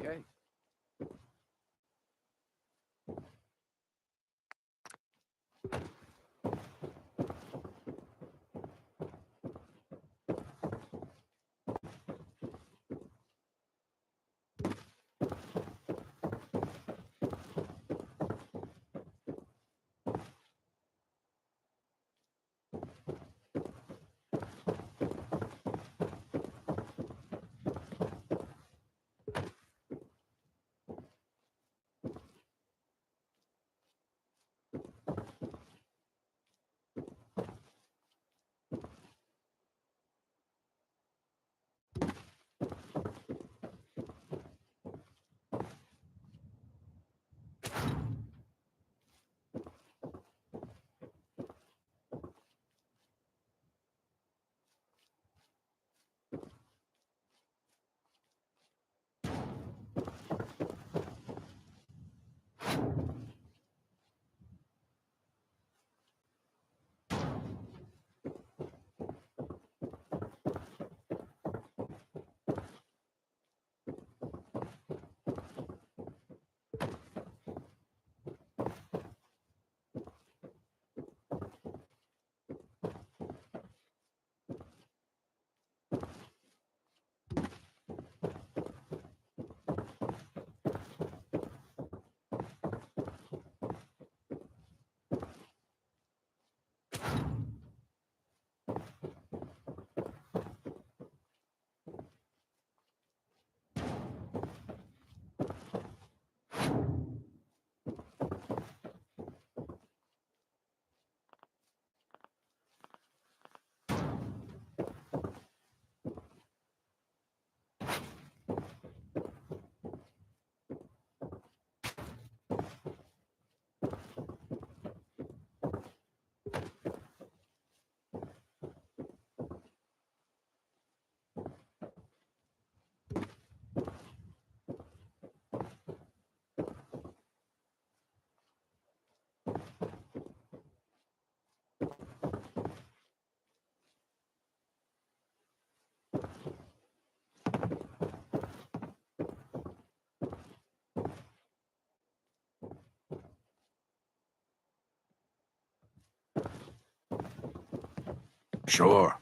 Okay. Sure.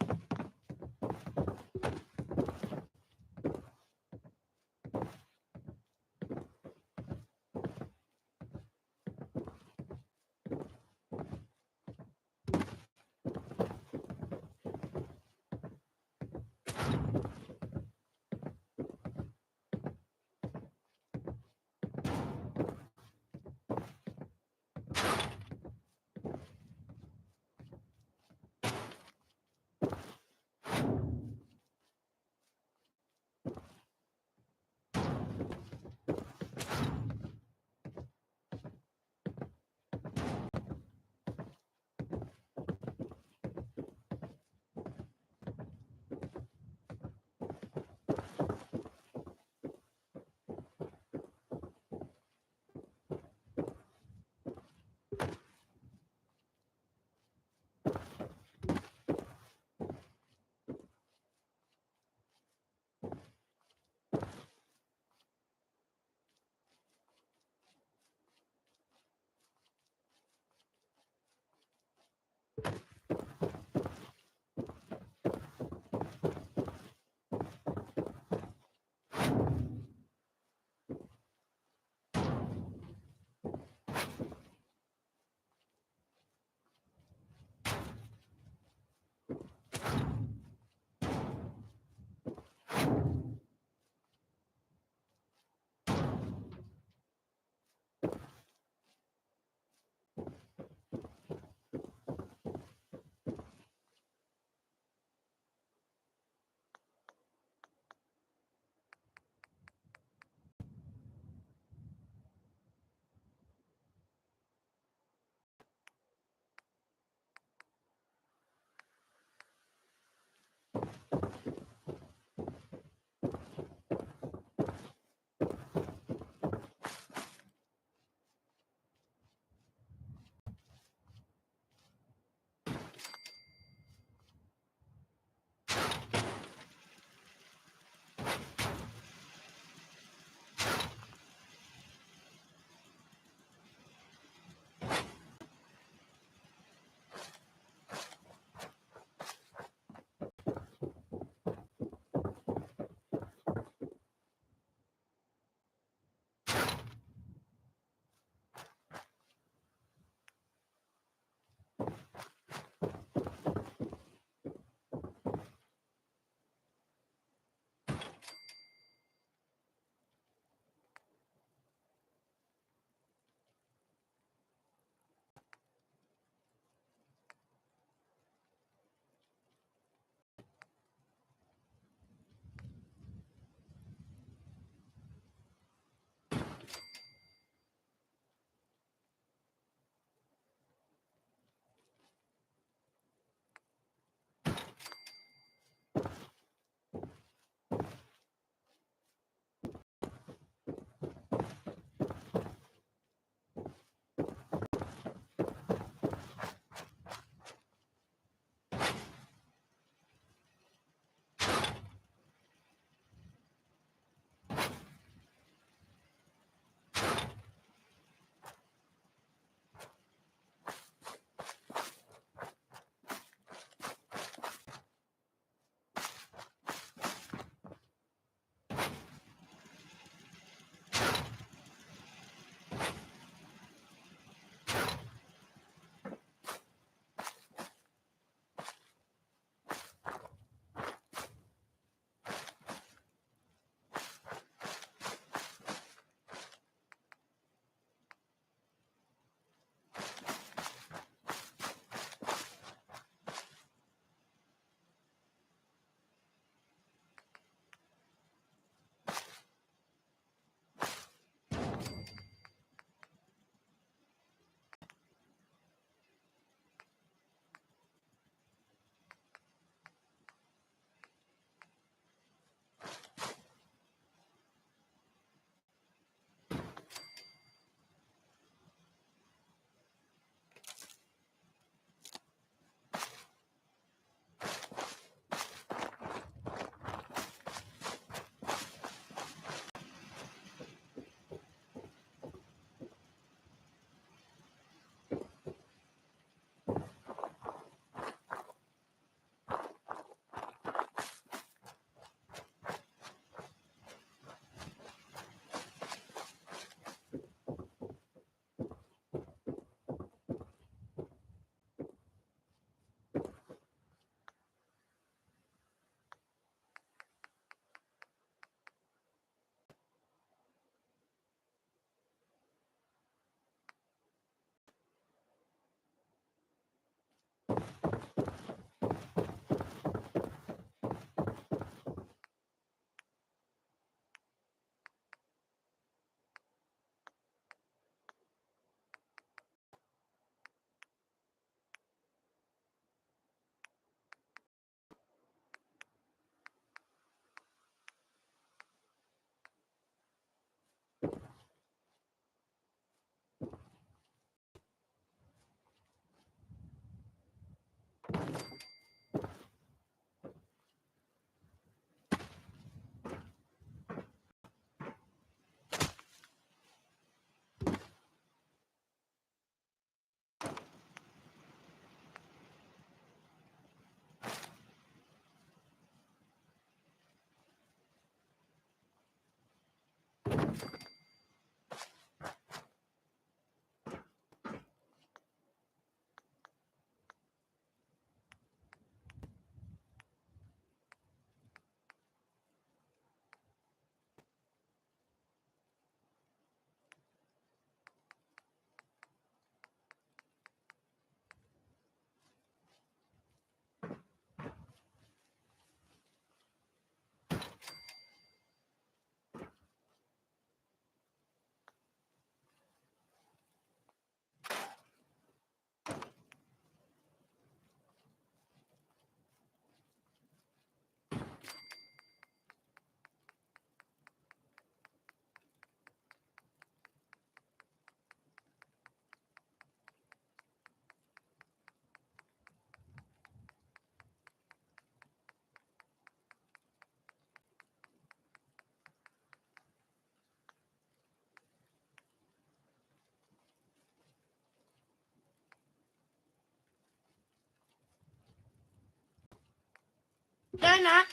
Dana.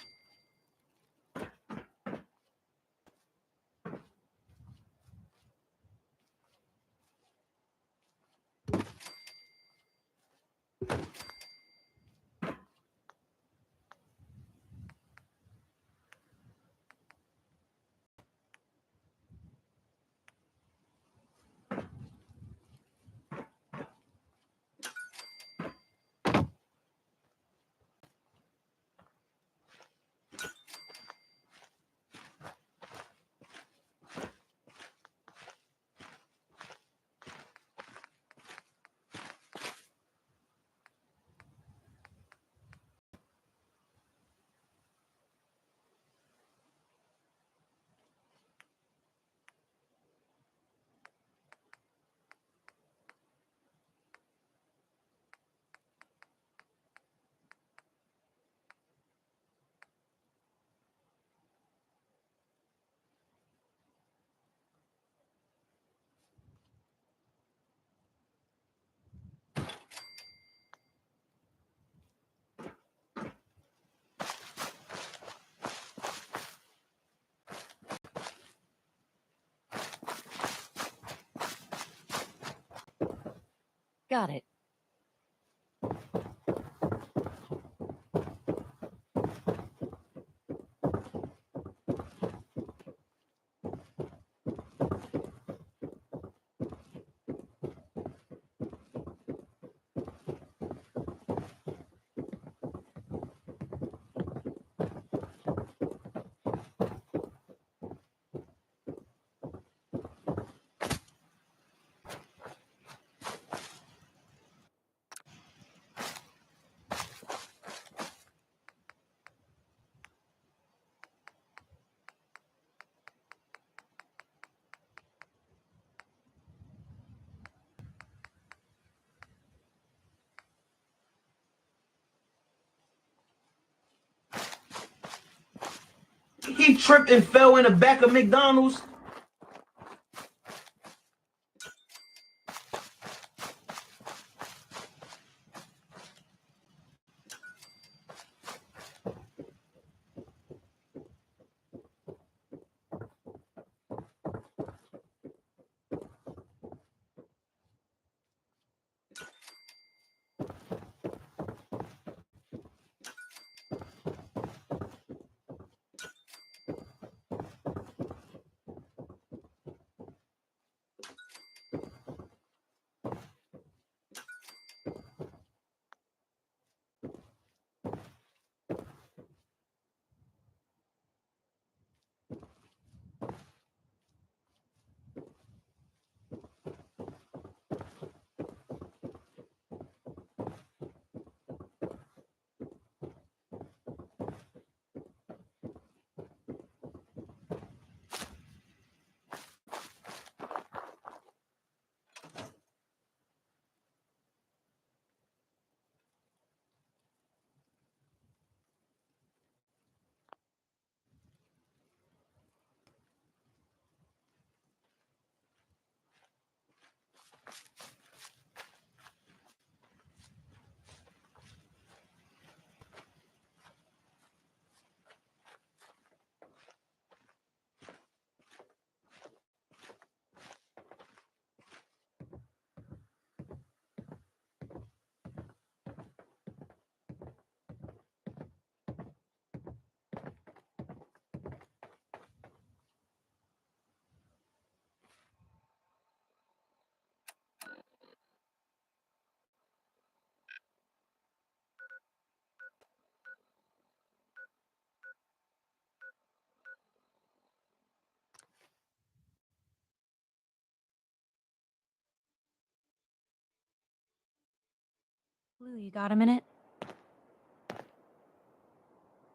Got it. He tripped and fell in the back of McDonald's. Blue, you got a minute?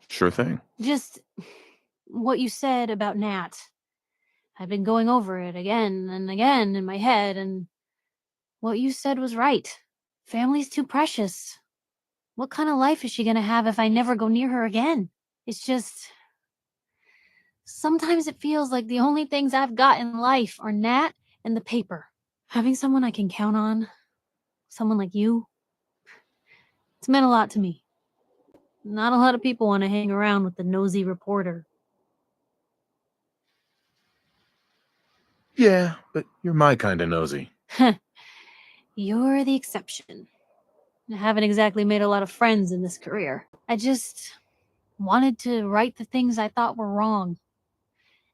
Sure thing. Just what you said about Nat. I've been going over it again and again in my head, and what you said was right. Family's too precious. What kind of life is she gonna have if I never go near her again? It's just... Sometimes it feels like the only things I've got in life are Nat and the paper. Having someone I can count on, someone like you, it's meant a lot to me. Not a lot of people want to hang around with the nosy reporter. Yeah, but you're my kind of nosy. You're the exception. I haven't exactly made a lot of friends in this career. I just wanted to right the things I thought were wrong.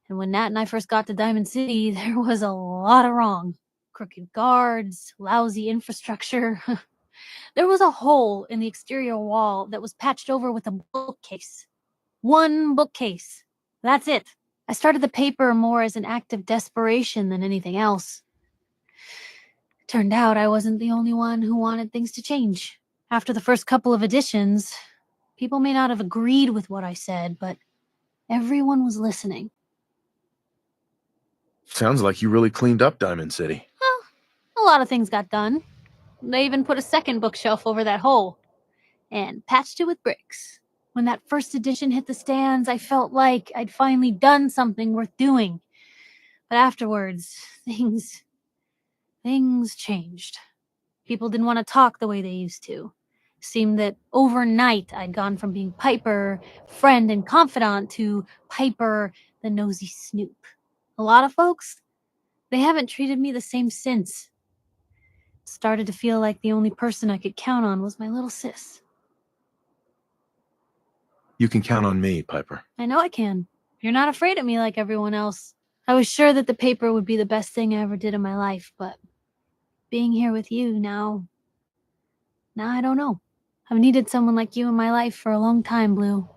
And when Nat and I first got to Diamond City, there was a lot of wrong. Crooked guards, lousy infrastructure. There was a hole in the exterior wall that was patched over with a bookcase. One bookcase. That's it. I started the paper more as an act of desperation than anything else. Turned out I wasn't the only one who wanted things to change. After the first couple of editions, people may not have agreed with what I said, but everyone was listening. Sounds like you really cleaned up Diamond City. Well, a lot of things got done. They even put a second bookshelf over that hole and patched it with bricks. When that first edition hit the stands, I felt like I'd finally done something worth doing. But afterwards, things changed. People didn't want to talk the way they used to. Seemed that overnight I'd gone from being Piper, friend and confidant, to Piper, the nosy snoop. A lot of folks, they haven't treated me the same since. It started to feel like the only person I could count on was my little sis. You can count on me, Piper. I know I can. You're not afraid of me like everyone else. I was sure that the paper would be the best thing I ever did in my life, but being here with you now I don't know. I've needed someone like you in my life for a long time, Blue.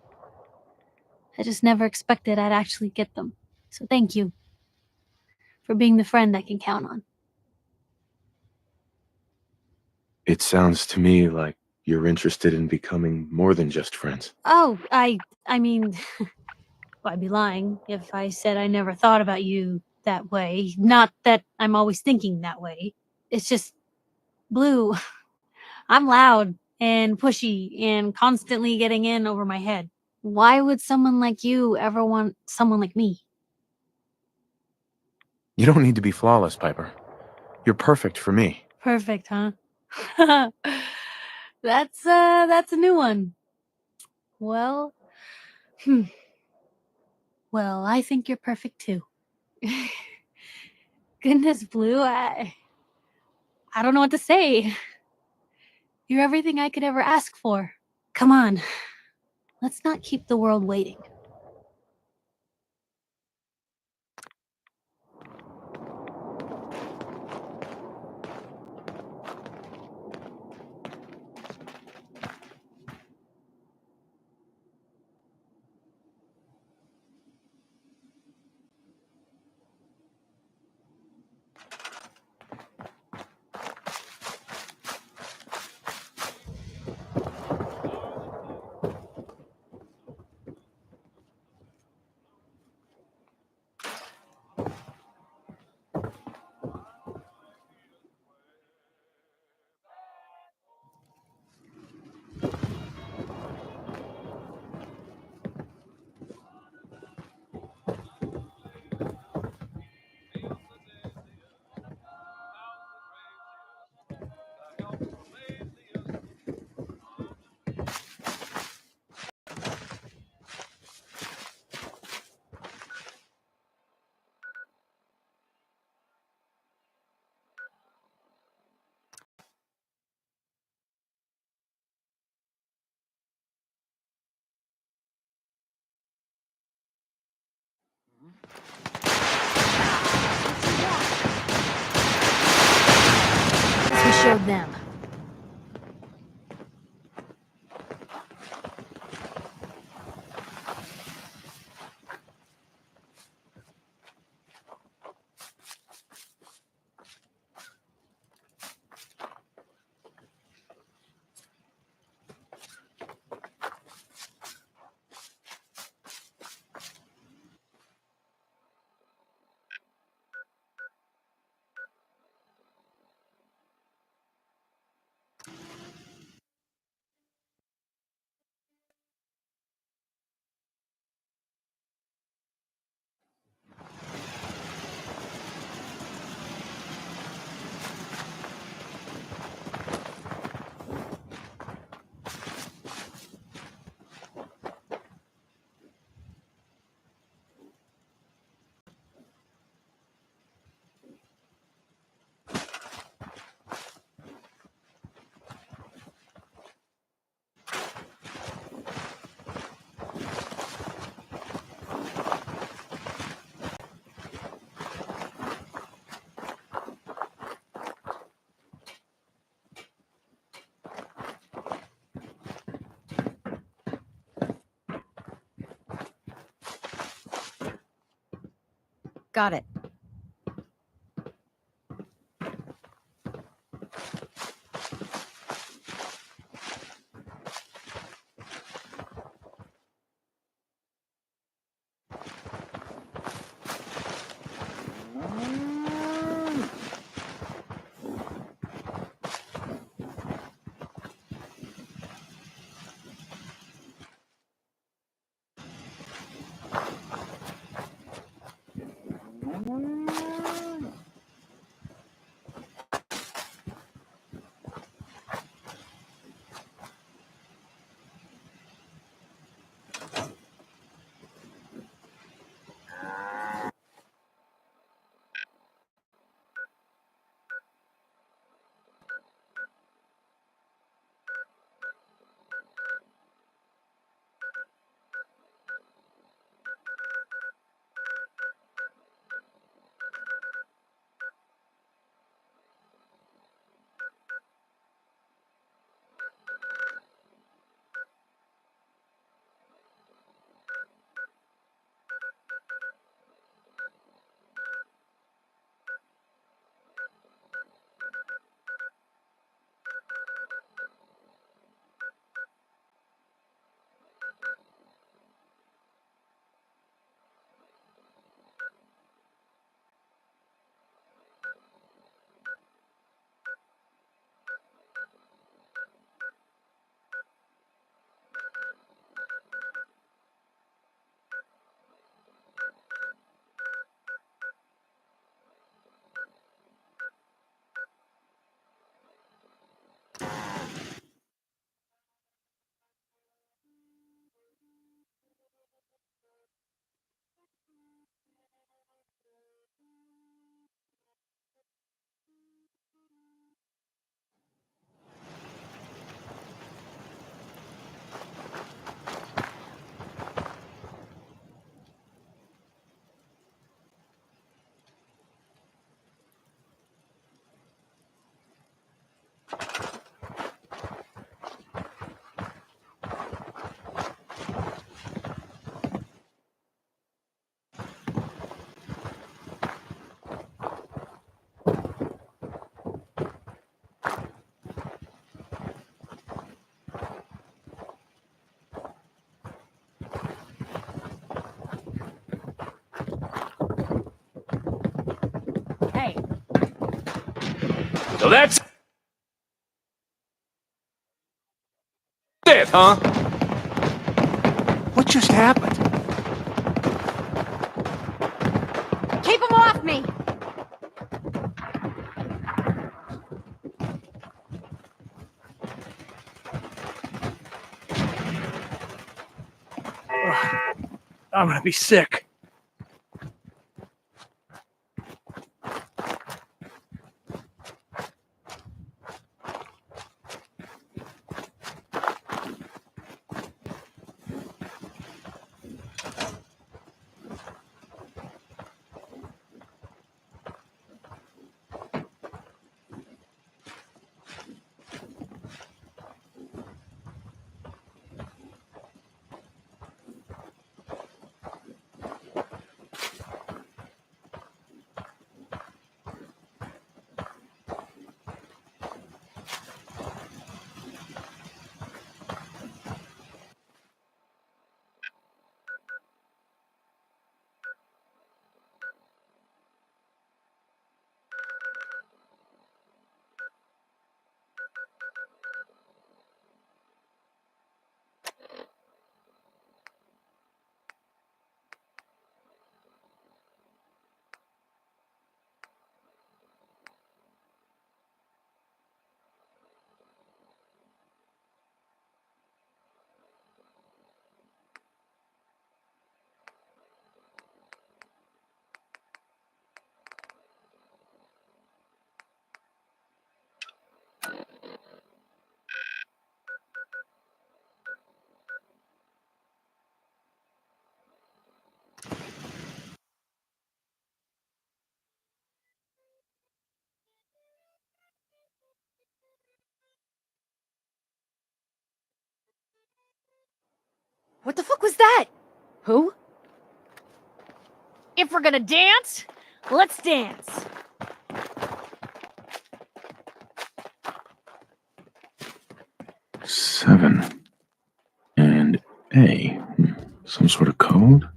I just never expected I'd actually get them. So thank you for being the friend I can count on. It sounds to me like you're interested in becoming more than just friends. Oh, I mean, I'd be lying if I said I never thought about you that way. Not that I'm always thinking that way. It's just, Blue, I'm loud and pushy and constantly getting in over my head. Why would someone like you ever want someone like me? You don't need to be flawless, Piper. You're perfect for me. Perfect, huh? That's a new one. Well, well, I think you're perfect too. Goodness, Blue, I don't know what to say. You're everything I could ever ask for. Come on, let's not keep the world waiting. We showed them. Got it. Hey. So that's it, huh? What just happened? Keep him off me! I'm gonna be sick. What the fuck was that? Who? If we're gonna dance, Let's dance. Seven and A. Some sort of code?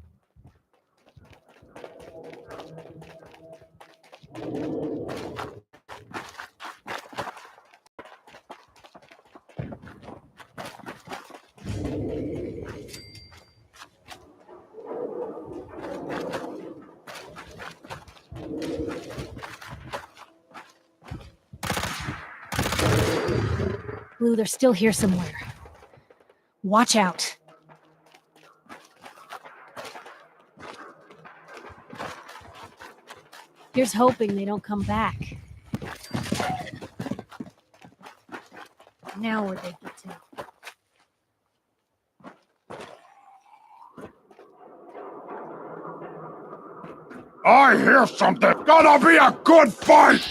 Blue, they're still here somewhere. Watch out. Here's hoping they don't come back. Now where'd they get to? I hear something. Gonna be a good fight.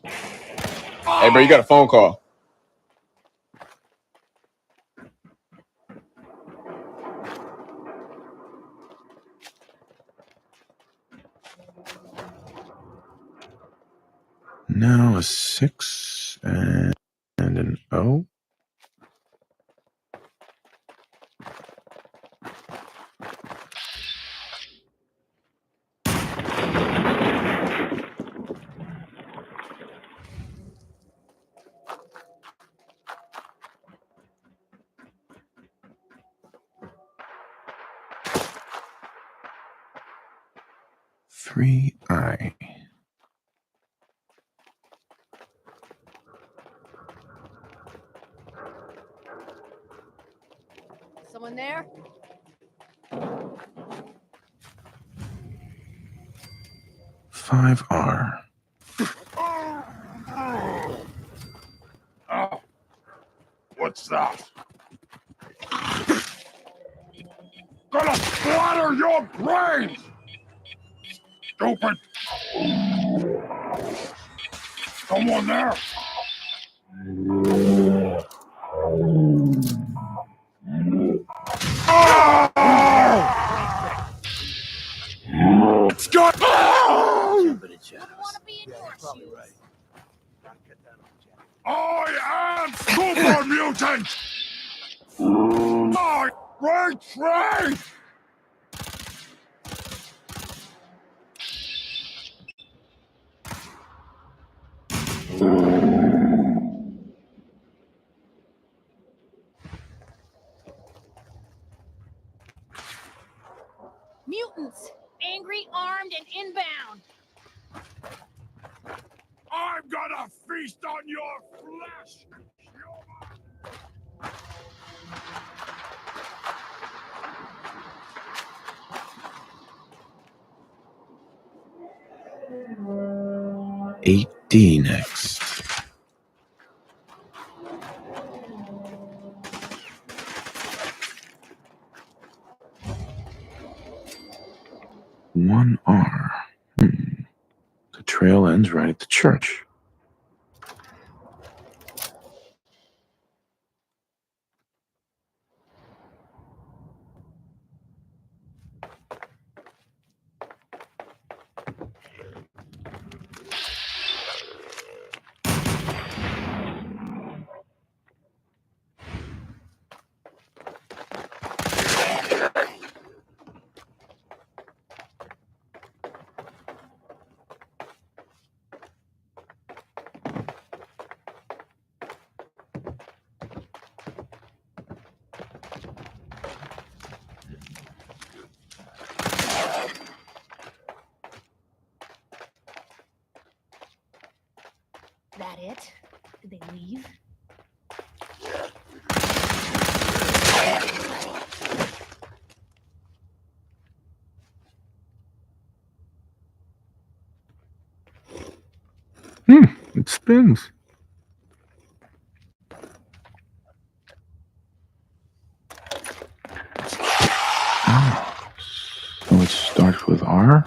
Hey, bro, you got a phone call. Now a 6 and an O. Three I. Someone there? Five R. Oh, what's that? Gonna splatter your brains! Stupid! Someone there? It's got. I am super mutant! I retreat! Mutants! Angry, armed, and inbound! I'm gonna feast on your flesh! Human! 8D next. One R. The trail ends right at the church. That it? Did they leave? It spins. Oh, so it starts with R?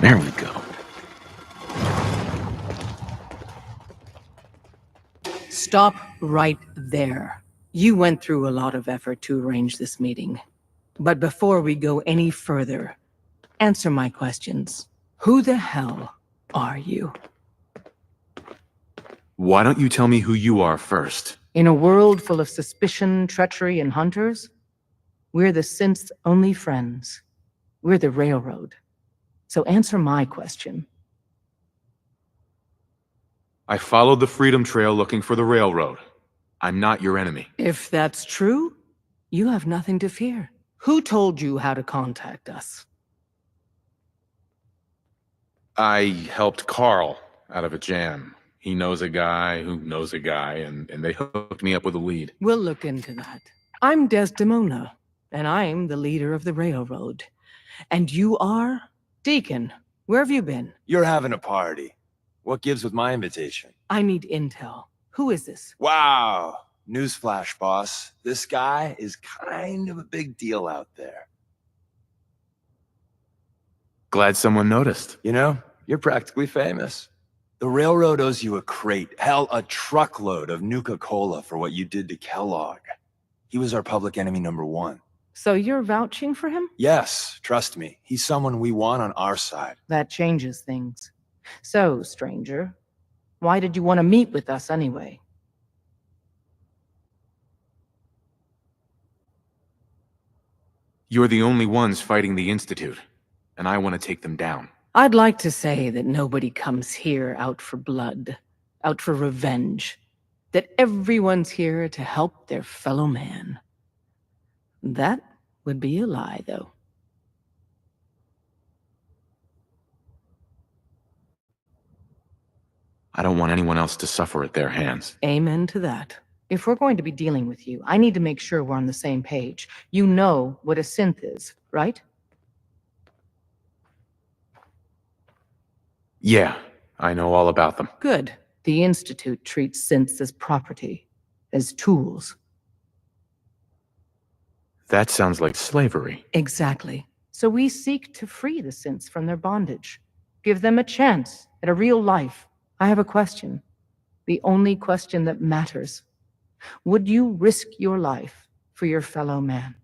There we go. Stop right there. You went through a lot of effort to arrange this meeting. But before we go any further, answer my questions. Who the hell are you? Why don't you tell me who you are first? In a world full of suspicion, treachery, and hunters, we're the synth's only friends. We're the Railroad. So answer my question. I followed the Freedom Trail looking for the railroad. I'm not your enemy. If that's true, you have nothing to fear. Who told you how to contact us? I helped Carl out of a jam. He knows a guy who knows a guy, and they hooked me up with a lead. We'll look into that. I'm Desdemona, and I'm the leader of the Railroad. And you are? Deacon, where have you been? You're having a party. What gives with my invitation? I need intel. Who is this? Wow. Newsflash, boss. This guy is kind of a big deal out there. Glad someone noticed. You know, you're practically famous. The Railroad owes you a crate, hell, a truckload of Nuka-Cola for what you did to Kellogg. He was our public enemy #1. So you're vouching for him? Yes, trust me. He's someone we want on our side. That changes things. So, stranger, why did you want to meet with us anyway? You're the only ones fighting the Institute, and I want to take them down. I'd like to say that nobody comes here out for blood, out for revenge, that everyone's here to help their fellow man. That would be a lie, though. I don't want anyone else to suffer at their hands. Amen to that. If we're going to be dealing with you, I need to make sure we're on the same page. You know what a synth is, right? Yeah, I know all about them. Good. The Institute treats synths as property, as tools. That sounds like slavery. Exactly. So we seek to free the synths from their bondage. Give them a chance at a real life. I have a question. The only question that matters. Would you risk your life for your fellow man?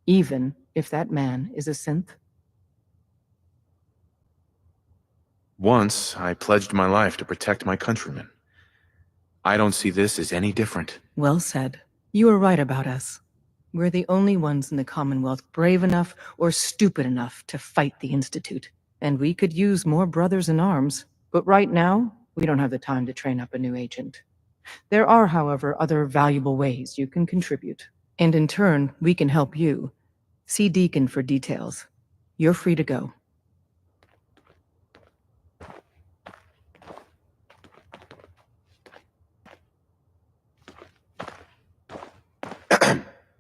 Even if that man is a synth? Once, I pledged my life to protect my countrymen. I don't see this as any different. Well said. You were right about us. We're the only ones in the Commonwealth brave enough or stupid enough to fight the Institute. And we could use more brothers in arms. But right now, we don't have the time to train up a new agent. There are, however, other valuable ways you can contribute. And in turn, we can help you. See Deacon for details. You're free to go.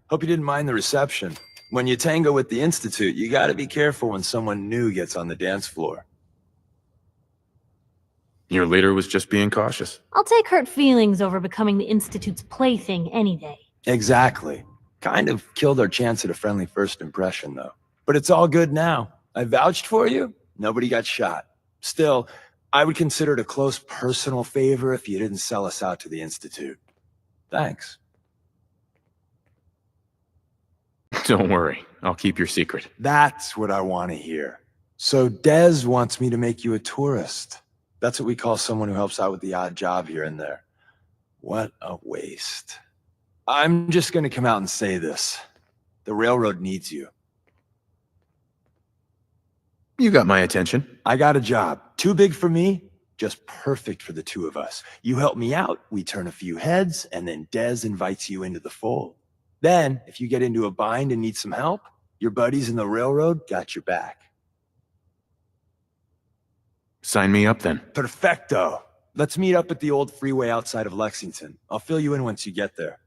Hope you didn't mind the reception. When you tango with the Institute, you gotta be careful when someone new gets on the dance floor. Your leader was just being cautious. I'll take hurt feelings over becoming the Institute's plaything any day. Exactly. Kind of killed our chance at a friendly first impression, though. But it's all good now. I vouched for you. Nobody got shot. Still, I would consider it a close personal favor if you didn't sell us out to the Institute. Thanks. Don't worry, I'll keep your secret. That's what I want to hear. So Dez wants me to make you a tourist. That's what we call someone who helps out with the odd job here and there. What a waste. I'm just going to come out and say this. The Railroad needs you. You got my attention. I got a job. Too big for me, just perfect for the two of us. You help me out, we turn a few heads, and then Dez invites you into the fold. Then, if you get into a bind and need some help, your buddies in the Railroad got your back. Sign me up then. Perfecto. Let's meet up at the old freeway outside of Lexington. I'll fill you in once you get there.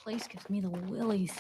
place gives me the willies.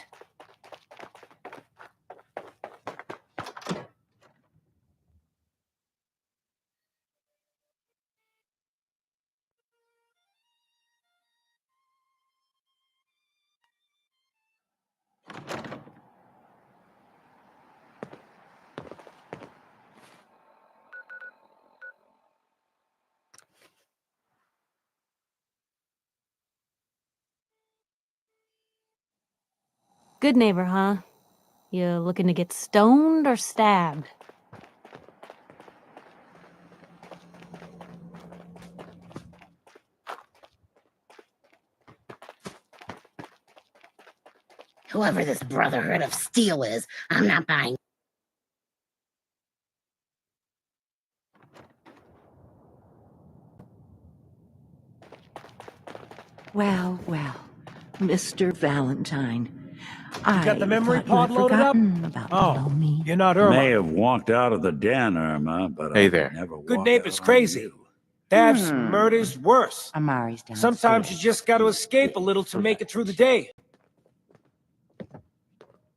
Good neighbor, huh? You looking to get stoned or stabbed? Whoever this Brotherhood of Steel is, I'm not buying. Well, well, Mr. Valentine. You got the memory thought you pod had loaded up? forgotten about Oh, me. you're not May Irma. have walked out of the den, Irma, but Hey I there. never Good walk neighbor's out on crazy. you. Thefts, murders, worse. Amari's downstairs. Sometimes you just got to escape a little to make it through the day.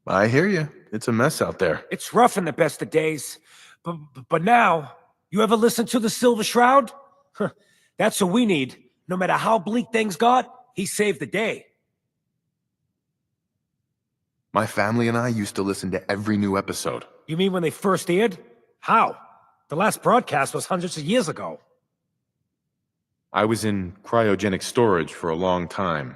I hear you. It's a mess out there. It's rough in the best of days. But now, you ever listen to the Silver Shroud? Huh, that's what we need. No matter how bleak things got, he saved the day. My family and I used to listen to every new episode. You mean when they first aired? How? The last broadcast was hundreds of years ago. I was in cryogenic storage for a long time.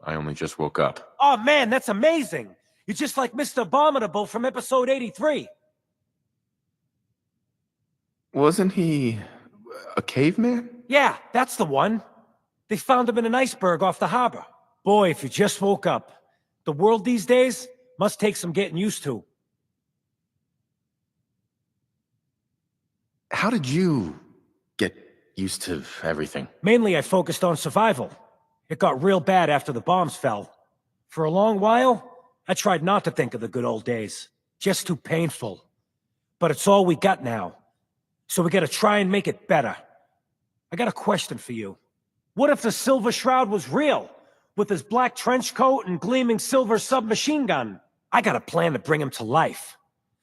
I only just woke up. Oh man, that's amazing! You're just like Mr. Abominable from episode 83. Wasn't he a caveman? Yeah, that's the one. They found him in an iceberg off the harbor. Boy, if you just woke up. The world these days must take some getting used to. How did you get used to everything? Mainly, I focused on survival. It got real bad after the bombs fell. For a long while, I tried not to think of the good old days. Just too painful. But it's all we got now. So we gotta try and make it better. I got a question for you. What if the Silver Shroud was real? With his black trench coat and gleaming silver submachine gun? I got a plan to bring him to life.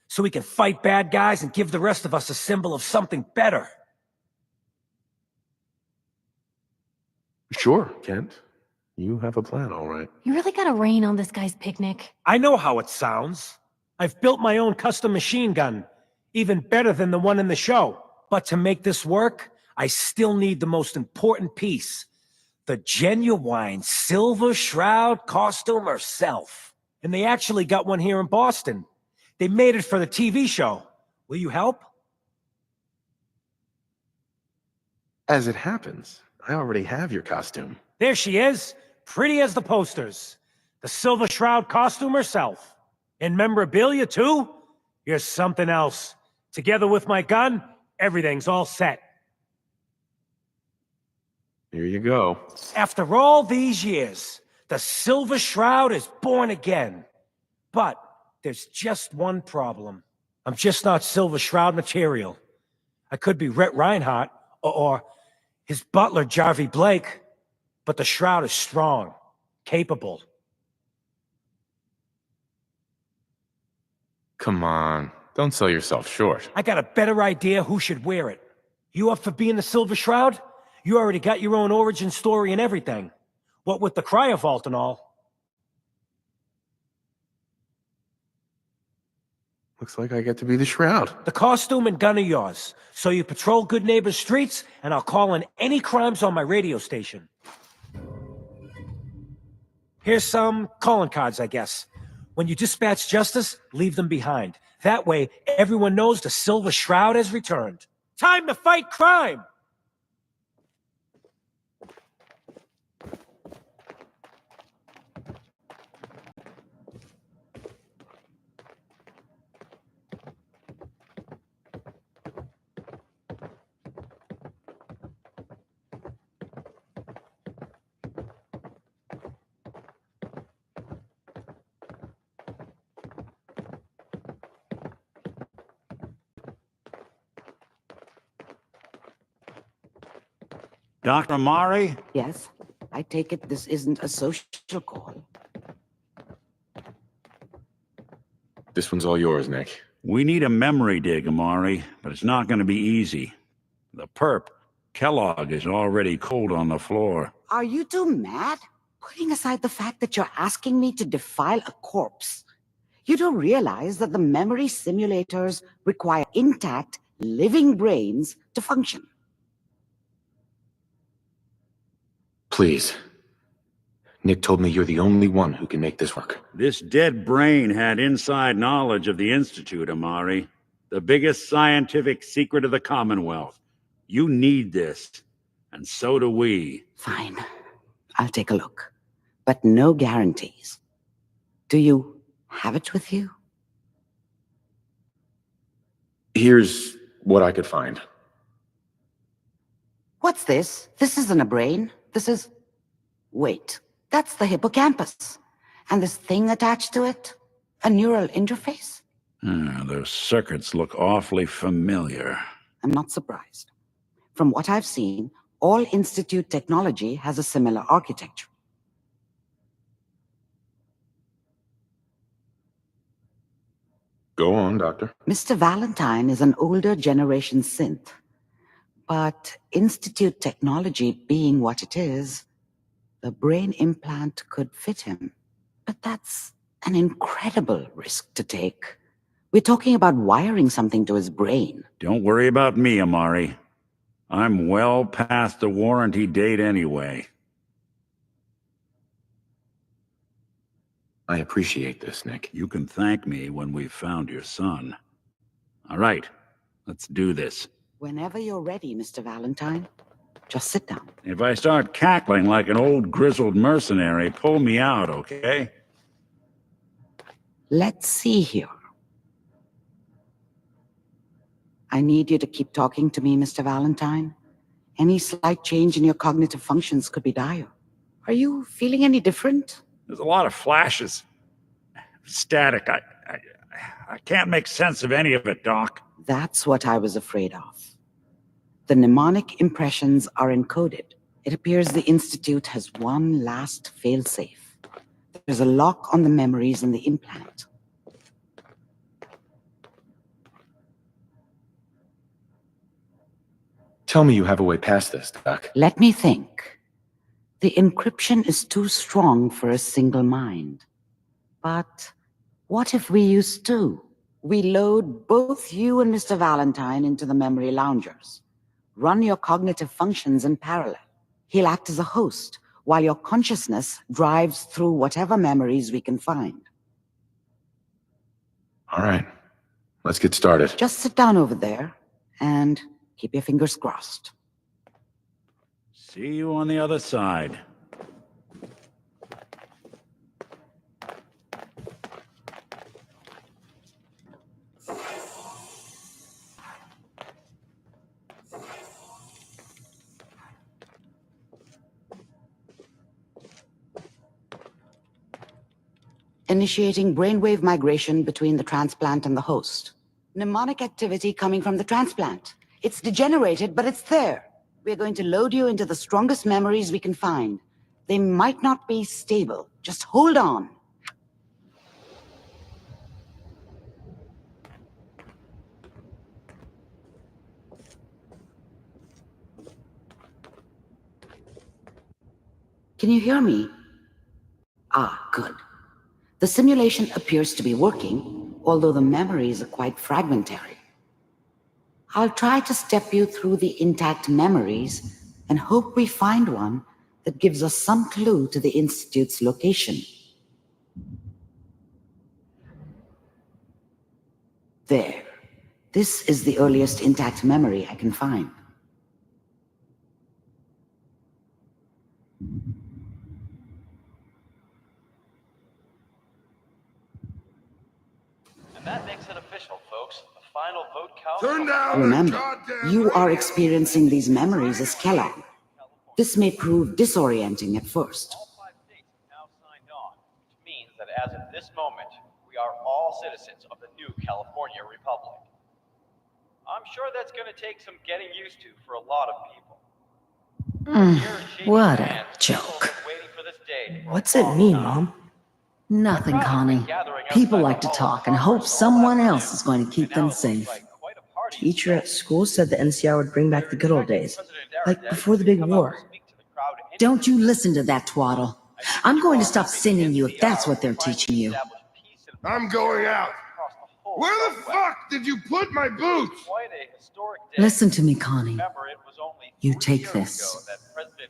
So we can fight bad guys and give the rest of us a symbol of something better. Sure, Kent. You have a plan, all right. You really gotta rain on this guy's picnic. I know how it sounds. I've built my own custom machine gun. Even better than the one in the show. But to make this work, I still need the most important piece. The genuine Silver Shroud costume herself. And they actually got one here in Boston. They made it for the TV show. Will you help? As it happens, I already have your costume. There she is, pretty as the posters. The Silver Shroud costume herself. And memorabilia too? You're something else. Together with my gun, everything's all set. Here you go. After all these years, the Silver Shroud is born again. But there's just one problem. I'm just not Silver Shroud material. I could be Rhett Reinhardt or his butler, Jarvie Blake. But the Shroud is strong, capable. Come on. Don't sell yourself short. I got a better idea who should wear it. You up for being the Silver Shroud? You already got your own origin story and everything. What with the cryo vault and all. Looks like I get to be the Shroud. The costume and gun are yours. So you patrol Good Neighbor's streets, and I'll call in any crimes on my radio station. Here's some calling cards, I guess. When you dispatch justice, leave them behind. That way, everyone knows the Silver Shroud has returned. Time to fight crime! Dr. Amari? Yes? I take it this isn't a social call. This one's all yours, Nick. We need a memory dig, Amari, but it's not going to be easy. The perp, Kellogg, is already cold on the floor. Are you two mad? Putting aside the fact that you're asking me to defile a corpse, you do realize that the memory simulators require intact, living brains to function. Please. Nick told me you're the only one who can make this work. This dead brain had inside knowledge of the Institute, Amari. The biggest scientific secret of the Commonwealth. You need this, and so do we. Fine. I'll take a look. But no guarantees. Do you have it with you? Here's what I could find. What's this? This isn't a brain. This is... Wait. That's the hippocampus. And this thing attached to it? A neural interface? Those circuits look awfully familiar. I'm not surprised. From what I've seen, all Institute technology has a similar architecture. Go on, Doctor. Mr. Valentine is an older generation synth. But Institute technology being what it is, the brain implant could fit him. But that's an incredible risk to take. We're talking about wiring something to his brain. Don't worry about me, Amari. I'm well past the warranty date anyway. I appreciate this, Nick. You can thank me when we've found your son. All right, let's do this. Whenever you're ready, Mr. Valentine. Just sit down. If I start cackling like an old grizzled mercenary, pull me out, okay? Let's see here. I need you to keep talking to me, Mr. Valentine. Any slight change in your cognitive functions could be dire. Are you feeling any different? There's a lot of flashes. Static. I can't make sense of any of it, Doc. That's what I was afraid of. The mnemonic impressions are encoded. It appears the Institute has one last failsafe. There's a lock on the memories in the implant. Tell me you have a way past this, Doc. Let me think. The encryption is too strong for a single mind. But what if we use two? We load both you and Mr. Valentine into the memory loungers. Run your cognitive functions in parallel. He'll act as a host, while your consciousness drives through whatever memories we can find. All right. Let's get started. Just sit down over there, and keep your fingers crossed. See you on the other side. Initiating brainwave migration between the transplant and the host. Mnemonic activity coming from the transplant. It's degenerated, but it's there. We're going to load you into the strongest memories we can find. They might not be stable. Just hold on. Can you hear me? Ah, good. The simulation appears to be working, although the memories are quite fragmentary. I'll try to step you through the intact memories and hope we find one that gives us some clue to the Institute's location. There. This is the earliest intact memory I can find. That makes it official, folks. The final vote count. Turn down Remember, you are experiencing these memories as Kellogg. This may prove disorienting at first. All 5 states have now signed on, which means that as of this moment, we are all citizens of the new California Republic. I'm sure that's going to take some getting used to for a lot of people. What a joke. Waiting for this day for What's a it long mean, time. Mom? Nothing, Connie. People like to talk and hope someone else is going to keep them safe. Teacher at school said the NCR would bring back the good old days, like before the big war. Don't you listen to that twaddle. I'm going to stop sending you if that's what they're teaching you. I'm going out. Where the fuck did you put my boots? Listen to me, Connie. You take this.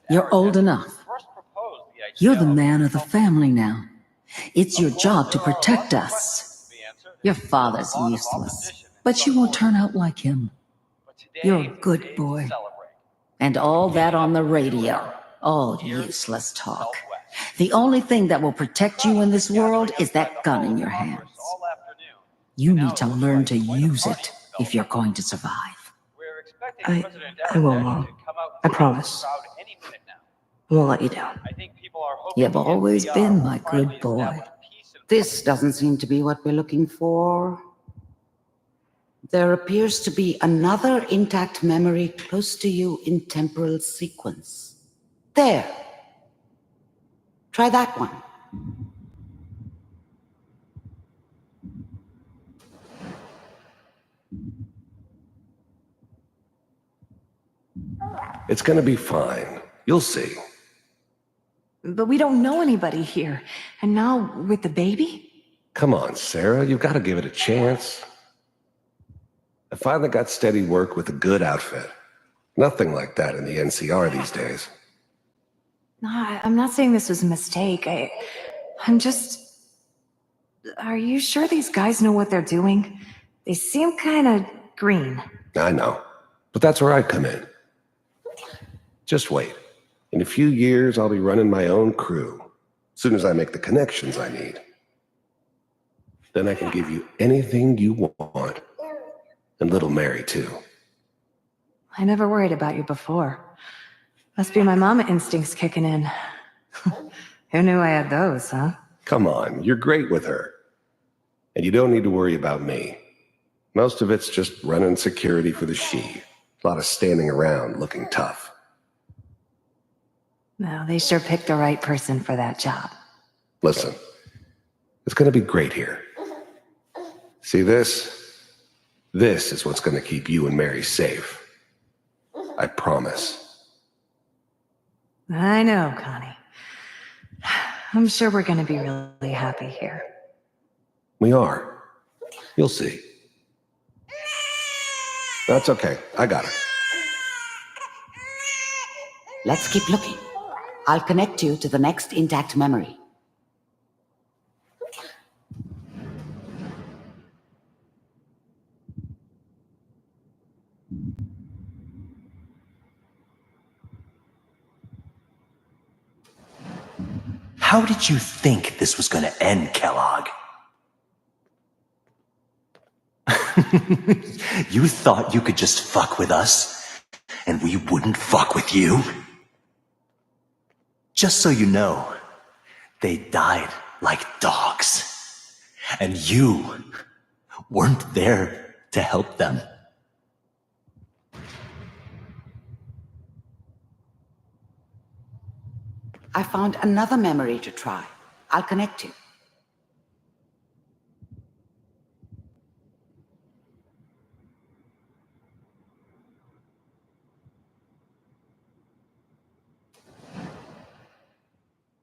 You're old enough. You're the man of the family now. It's your job to protect us. Your father's useless, but you won't turn out like him. You're a good boy. And all that on the radio. All useless talk. The only thing that will protect you in this world is that gun in your hands. You need to learn to use it if you're going to survive. I will, Mom. I promise. I won't let you down. You've always been my good boy. This doesn't seem to be what we're looking for. There appears to be another intact memory close to you in temporal sequence. There. Try that one. It's gonna be fine. You'll see. But we don't know anybody here. And now, with the baby? Come on, Sarah, you've got to give it a chance. I finally got steady work with a good outfit. Nothing like that in the NCR these days. No, I'm not saying this was a mistake. I'm just... Are you sure these guys know what they're doing? They seem kind of green. I know, but that's where I come in. Just wait. In a few years, I'll be running my own crew. As soon as I make the connections I need. Then I can give you anything you want. And little Mary, too. I never worried about you before. Must be my mama instincts kicking in. Who knew I had those, huh? Come on, you're great with her. And you don't need to worry about me. Most of it's just running security for the she. A lot of standing around looking tough. No, they sure picked the right person for that job. Listen, it's gonna be great here. See this? This is what's gonna keep you and Mary safe. I promise. I know, Connie. I'm sure we're gonna be really happy here. We are. You'll see. That's okay. I got her. Let's keep looking. I'll connect you to the next intact memory. How did you think this was gonna end, Kellogg? You thought you could just fuck with us, and we wouldn't fuck with you? Just so you know, they died like dogs, and you weren't there to help them. I found another memory to try. I'll connect you.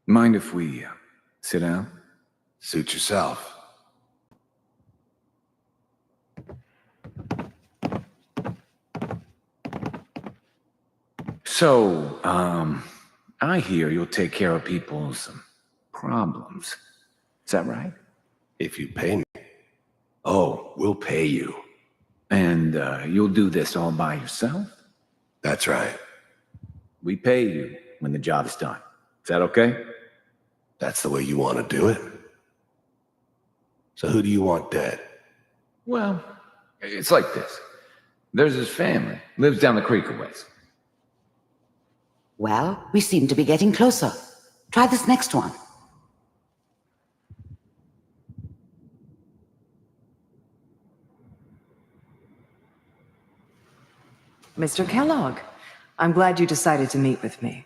Mind if we sit down? Suit yourself. So, I hear you'll take care of people's problems. Is that right? If you pay me. Oh, we'll pay you. And you'll do this all by yourself? That's right. We pay you when the job's done. Is that okay? That's the way you want to do it? So who do you want dead? Well, it's like this. There's his family, lives down the creek a ways. Well, we seem to be getting closer. Try this next one. Mr. Kellogg, I'm glad you decided to meet with me.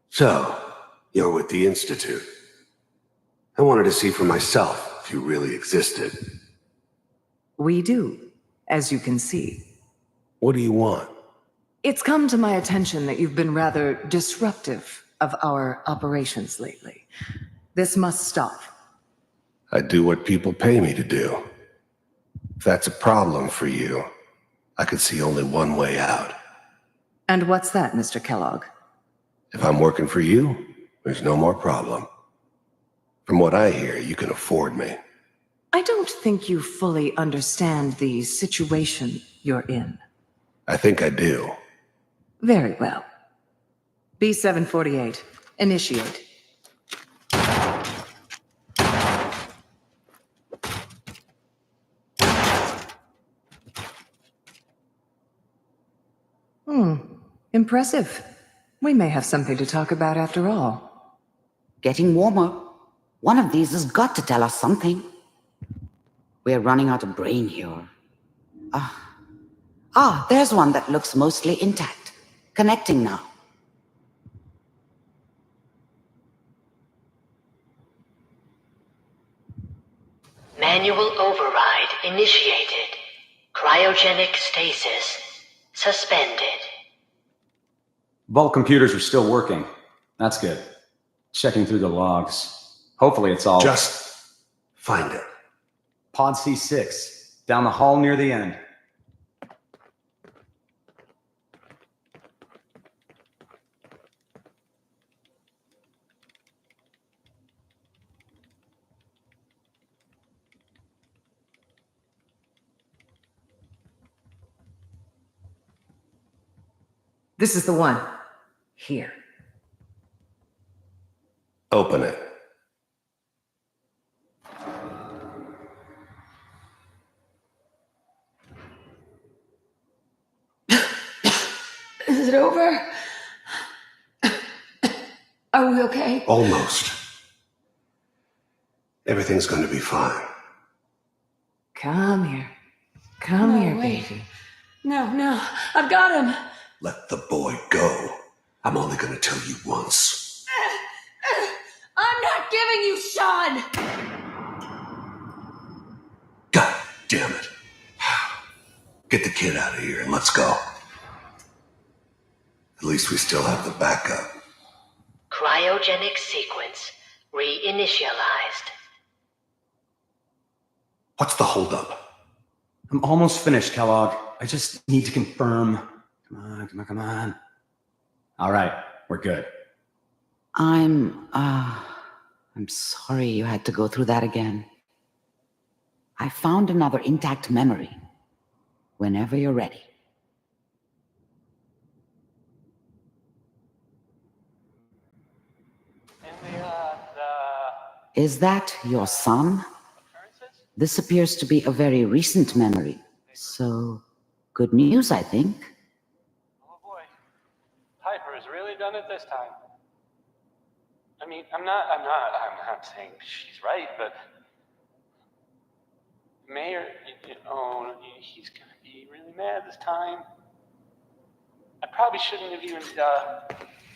So, you're with the Institute. I wanted to see for myself if you really existed. We do, as you can see. What do you want? It's come to my attention that you've been rather disruptive of our operations lately. This must stop. I do what people pay me to do. If that's a problem for you, I could see only one way out. And what's that, Mr. Kellogg? If I'm working for you, there's no more problem. From what I hear, you can afford me. I don't think you fully understand the situation you're in. I think I do. Very well. B-748, initiate. Impressive. We may have something to talk about after all. Getting warmer. One of these has got to tell us something. We're running out of brain here. There's one that looks mostly intact. Connecting now. Manual override initiated. Cryogenic stasis suspended. Vault computers are still working. That's good. Checking through the logs. Hopefully it's all... Just find it. Pod C6, down the hall near the end. This is the one. Here. Open it. Is it over? Are we okay? Almost. Everything's going to be fine. Come here. Come here, wait. baby. No, I've got him. Let the boy go. I'm only going to tell you once. I'm not giving you Sean! God damn it. Get the kid out of here and let's go. At least we still have the backup. Cryogenic sequence reinitialized. What's the holdup? I'm almost finished, Kellogg. I just need to confirm. Come on. All right, we're good. I'm sorry you had to go through that again. I found another intact memory. Whenever you're ready. Is that your son? This appears to be a very recent memory. So, good news, I think. Oh boy. Piper has really done it this time. I mean, I'm not saying she's right, but Mayor, he's gonna be really mad this time. I probably shouldn't have even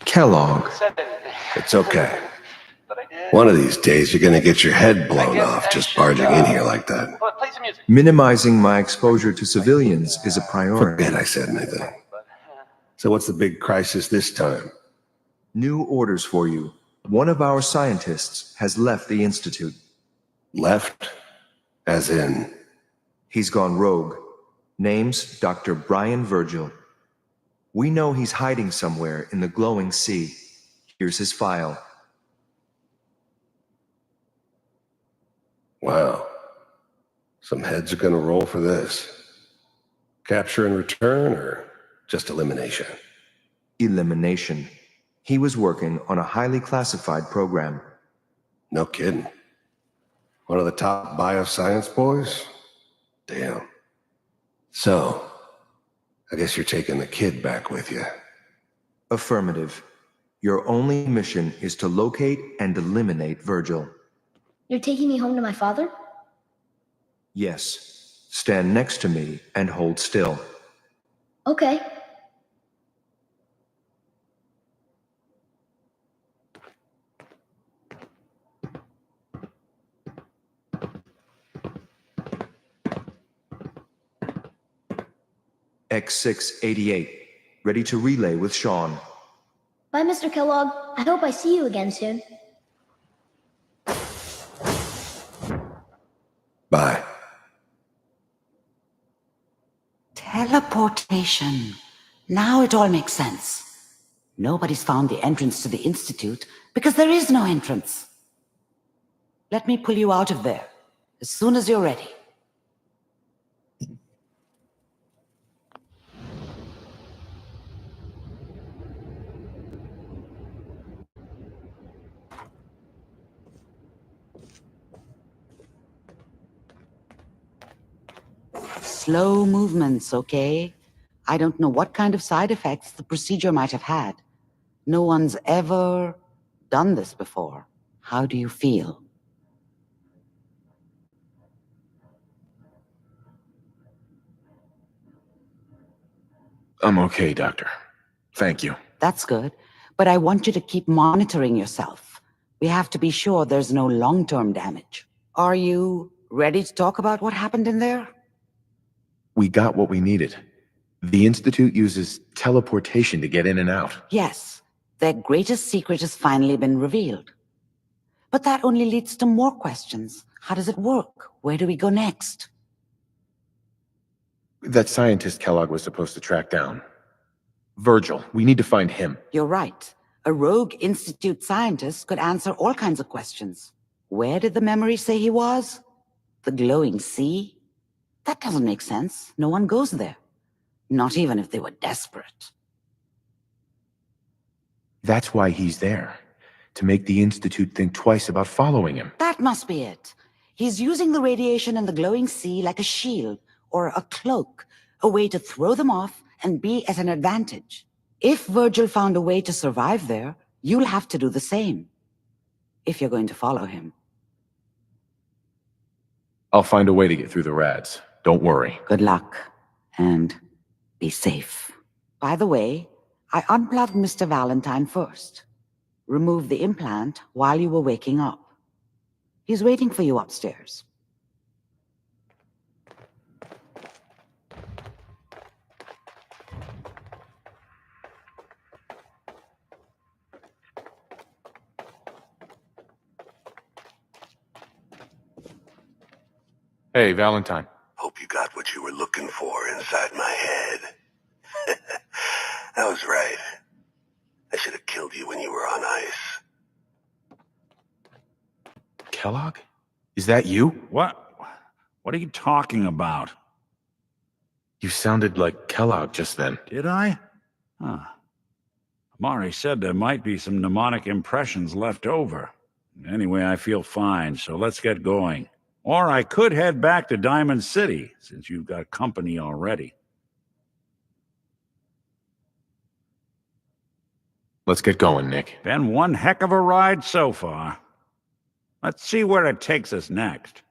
Kellogg. said anything. It's okay. But I did. One of these days, you're going to get your head blown off just barging in here like that. But play some music. Minimizing my exposure to civilians is a priority. Forget I said anything. So what's the big crisis this time? New orders for you. One of our scientists has left the Institute. Left? As in? He's gone rogue. Name's Dr. Brian Virgil. We know he's hiding somewhere in the glowing sea. Here's his file. Wow. Some heads are gonna roll for this. Capture and return, or just elimination? Elimination. He was working on a highly classified program. No kidding. One of the top bioscience boys? Damn. So, I guess you're taking the kid back with you. Affirmative. Your only mission is to locate and eliminate Virgil. You're taking me home to my father? Yes. Stand next to me and hold still. Okay. X688, ready to relay with Sean. Bye, Mr. Kellogg. I hope I see you again soon. Bye. Teleportation. Now it all makes sense. Nobody's found the entrance to the Institute because there is no entrance. Let me pull you out of there as soon as you're ready. Slow movements, okay? I don't know what kind of side effects the procedure might have had. No one's ever done this before. How do you feel? I'm okay, Doctor. Thank you. That's good, but I want you to keep monitoring yourself. We have to be sure there's no long-term damage. Are you ready to talk about what happened in there? We got what we needed. The Institute uses teleportation to get in and out. Yes, their greatest secret has finally been revealed. But that only leads to more questions. How does it work? Where do we go next? That scientist Kellogg was supposed to track down. Virgil, we need to find him. You're right. A rogue Institute scientist could answer all kinds of questions. Where did the memory say he was? The glowing sea? That doesn't make sense. No one goes there. Not even if they were desperate. That's why he's there. To make the Institute think twice about following him. That must be it. He's using the radiation in the glowing sea like a shield or a cloak, a way to throw them off and be at an advantage. If Virgil found a way to survive there, you'll have to do the same. If you're going to follow him. I'll find a way to get through the rads. Don't worry. Good luck. And be safe. By the way, I unplugged Mr. Valentine first. Removed the implant while you were waking up. He's waiting for you upstairs. Hey, Valentine. Hope you got what you were looking for inside my head. I was right. I should have killed you when you were on ice. Kellogg? Is that you? What? What are you talking about? You sounded like Kellogg just then. Did I? Huh. Amari said there might be some mnemonic impressions left over. Anyway, I feel fine, so let's get going. Or I could head back to Diamond City, since you've got company already. Let's get going, Nick. Been one heck of a ride so far. Let's see where it takes us next.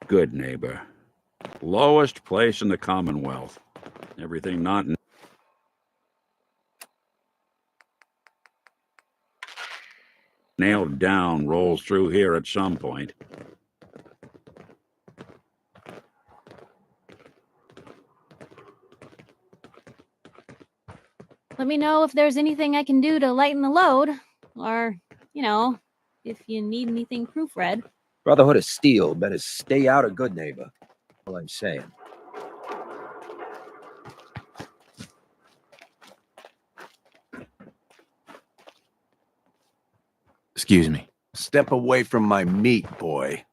Good neighbor. Lowest place in the Commonwealth. Everything not nailed down rolls through here at some point. Let me know if there's anything I can do to lighten the load, or, if you need anything proofread. Brotherhood of Steel better stay out of Good Neighbor. All I'm saying. Excuse me. Step away from my meat, boy.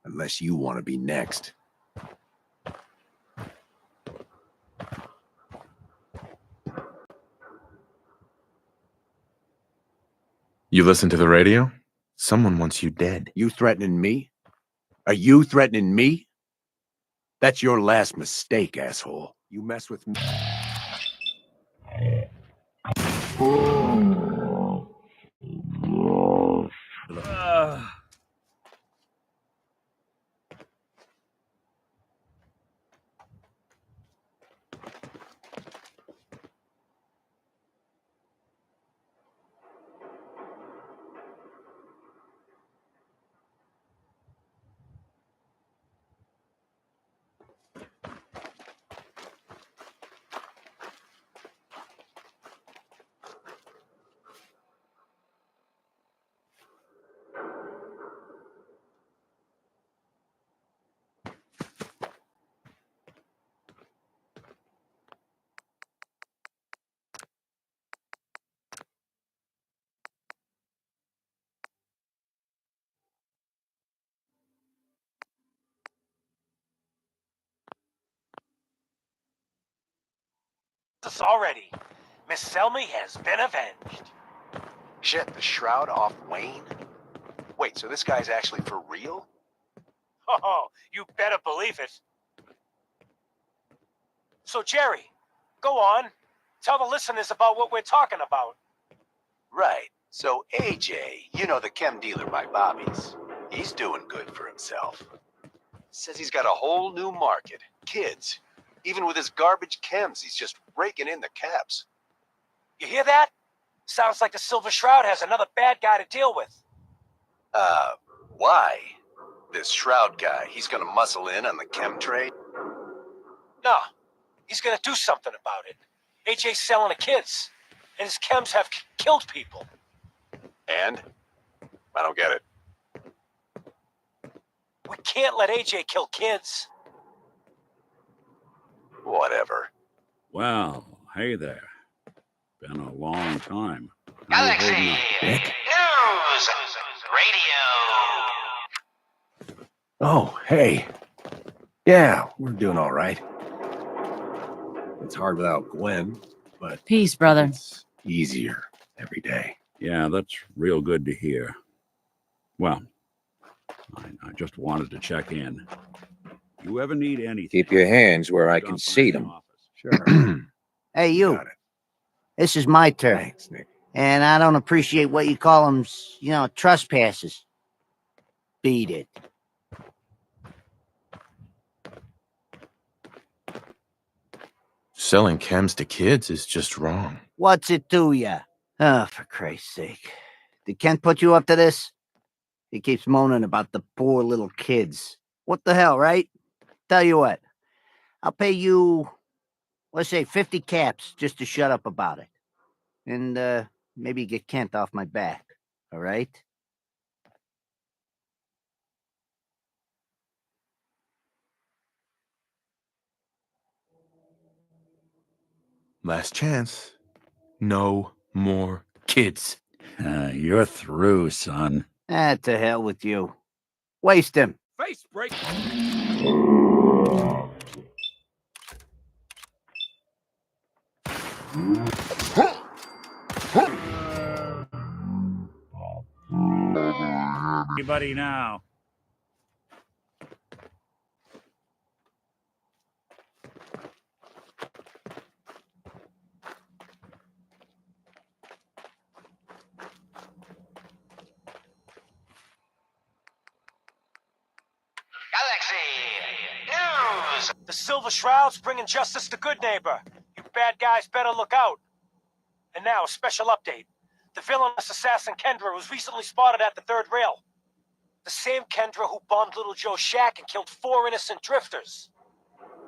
Unless you want to be next. You listen to the radio? Someone wants you dead. You threatening me? Are you threatening me? That's your last mistake, asshole. You mess with me. This already. Miss Selmy has been avenged. Shit, the shroud off Wayne? Wait, so this guy's actually for real? Oh, you better believe it. So, Jerry, go on. Tell the listeners about what we're talking about. Right. So AJ, you know the chem dealer by Bobby's. He's doing good for himself. Says he's got a whole new market. Kids. Even with his garbage chems, he's just raking in the caps. You hear that? Sounds like the Silver Shroud has another bad guy to deal with. Why? This Shroud guy, he's gonna muscle in on the chem trade? No, he's gonna do something about it. AJ's selling to kids, and his chems have killed people. And? I don't get it. We can't let AJ kill kids. Whatever. Well, hey there. Been a long time. Galaxy Nick? News Radio. Oh, hey. Yeah, we're doing all right. It's hard without Gwen, but Peace, brother. it's easier every day. Yeah, that's real good to hear. Well, I just wanted to check in. You ever need anything? Keep your hands where I can see them. Sure. Hey, you. Got it. This is my turn. Thanks, Nick. And I don't appreciate what you call them, trespasses. Beat it. Selling chems to kids is just wrong. What's it to ya? Oh, for Christ's sake. Did Kent put you up to this? He keeps moaning about the poor little kids. What the hell, right? Tell you what. I'll pay you, let's say 50 caps just to shut up about it. And, maybe get Kent off my back. All right? Last chance. No more kids. You're through, son. To hell with you. Waste him. Face break. Anybody now? Galaxy The Silver Shroud's bringing justice to Good Neighbor. You bad guys better look out. And now, a special update. The villainous assassin Kendra was recently spotted at the third rail. The same Kendra who bombed Little Joe's shack and killed 4 innocent drifters.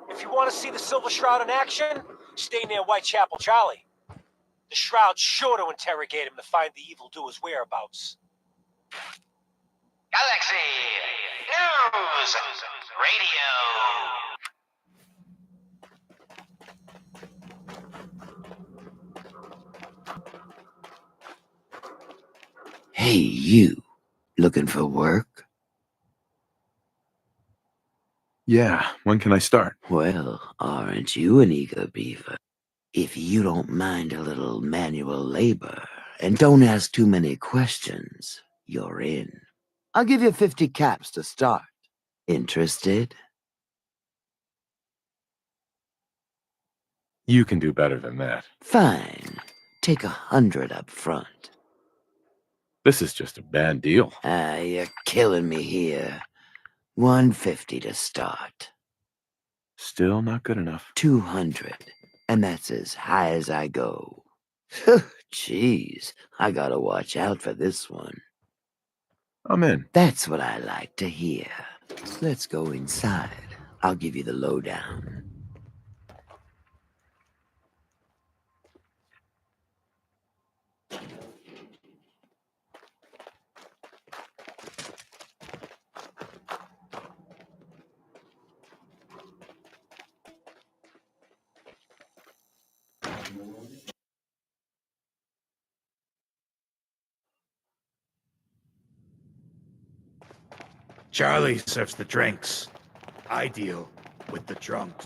If you want to see the Silver Shroud in action, stay near Whitechapel Charlie. The Shroud's sure to interrogate him to find the evildoer's whereabouts. Galaxy News Radio. Hey, you. Looking for work? Yeah, when can I start? Well, aren't you an eager beaver? If you don't mind a little manual labor and don't ask too many questions, you're in. I'll give you 50 caps to start. Interested? You can do better than that. Fine. Take 100 up front. This is just a bad deal. You're killing me here. 150 to start. Still not good enough. 200. And that's as high as I go. Jeez, I gotta watch out for this one. I'm in. That's what I like to hear. Let's go inside. I'll give you the lowdown. Charlie serves the drinks. I deal with the drunks.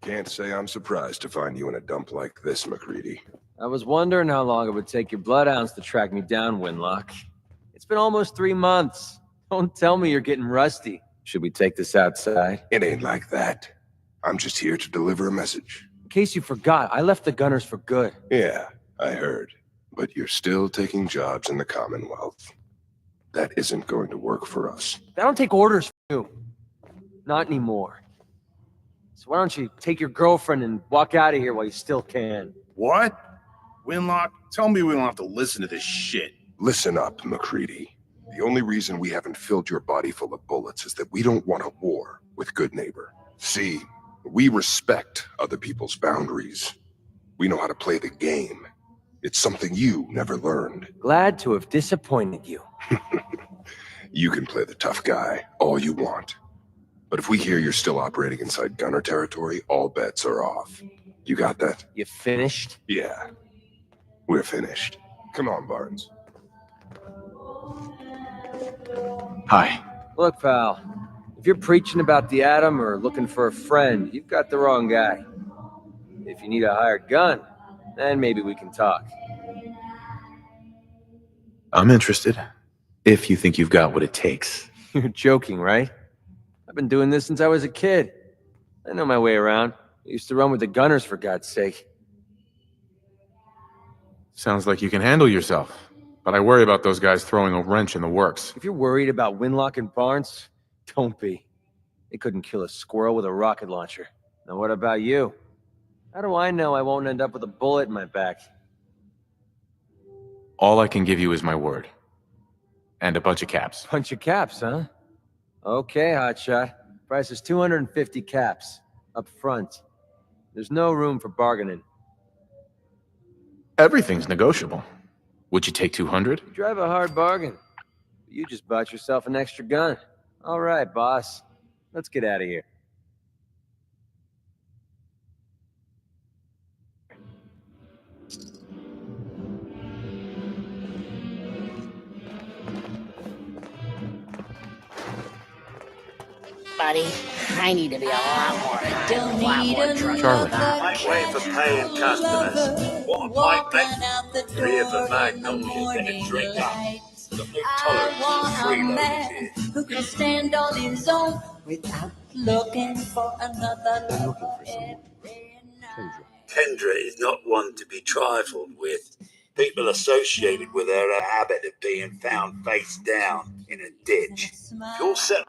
Can't say I'm surprised to find you in a dump like this, McCready. I was wondering how long it would take your bloodhounds to track me down, Winlock. It's been almost 3 months. Don't tell me you're getting rusty. Should we take this outside? It ain't like that. I'm just here to deliver a message. In case you forgot, I left the Gunners for good. Yeah, I heard. But you're still taking jobs in the Commonwealth. That isn't going to work for us. I don't take orders from you. Not anymore. So why don't you take your girlfriend and walk out of here while you still can? What? Winlock, tell me we don't have to listen to this shit. Listen up, McCready. The only reason we haven't filled your body full of bullets is that we don't want a war with Good Neighbor. See, we respect other people's boundaries. We know how to play the game. It's something you never learned. Glad to have disappointed you. You can play the tough guy all you want. But if we hear you're still operating inside Gunner territory, all bets are off. You got that? You finished? Yeah. We're finished. Come on, Barnes. Hi. Look, pal, if you're preaching about the atom or looking for a friend, you've got the wrong guy. If you need a hired gun, then maybe we can talk. I'm interested. If you think you've got what it takes. You're joking, right? I've been doing this since I was a kid. I know my way around. I used to run with the Gunners, for God's sake. Sounds like you can handle yourself. But I worry about those guys throwing a wrench in the works. If you're worried about Winlock and Barnes, don't be. They couldn't kill a squirrel with a rocket launcher. Now what about you? How do I know I won't end up with a bullet in my back? All I can give you is my word. And a bunch of caps. Bunch of caps, huh? Okay, hotshot. Price is 250 caps. Up front. There's no room for bargaining. Everything's negotiable. Would you take 200? You drive a hard bargain. You just bought yourself an extra gun. All right, boss. Let's get out of here. Buddy, I need to be a lot more high, a lot more drunk. Charlie. Make way for paying customers. What a pipe, mate. 3 of the Magnums get a drink up. Got no tolerance for freeloaders here. Who can stand on his own without looking for another lover. Kendra is not one to be trifled with. People associated with her have a habit of being found face down in a ditch. If you're set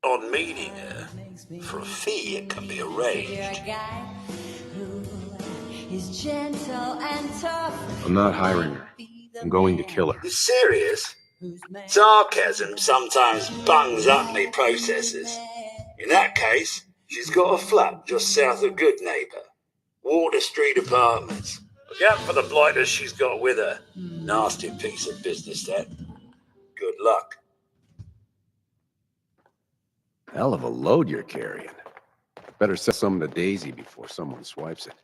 on meeting her, for a fee it can be arranged. I'm not hiring her. I'm going to kill her. You serious? Sarcasm sometimes bungs up me processes. In that case, she's got a flat just south of Good Neighbor. Water Street Apartments. Look out for the blighters she's got with her. Nasty piece of business, that. Good luck. Hell of a load you're carrying. Better sell some to Daisy before someone swipes it.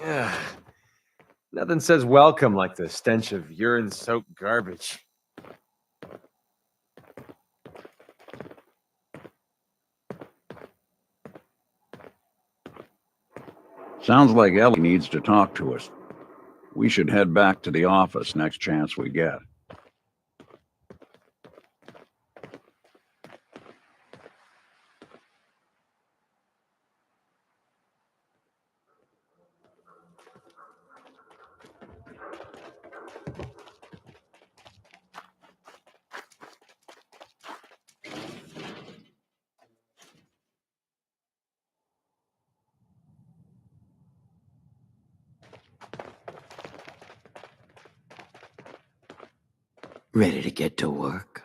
Yeah. Nothing says welcome like the stench of urine-soaked garbage. Sounds like Ellie needs to talk to us. We should head back to the office next chance we get. Ready to get to work?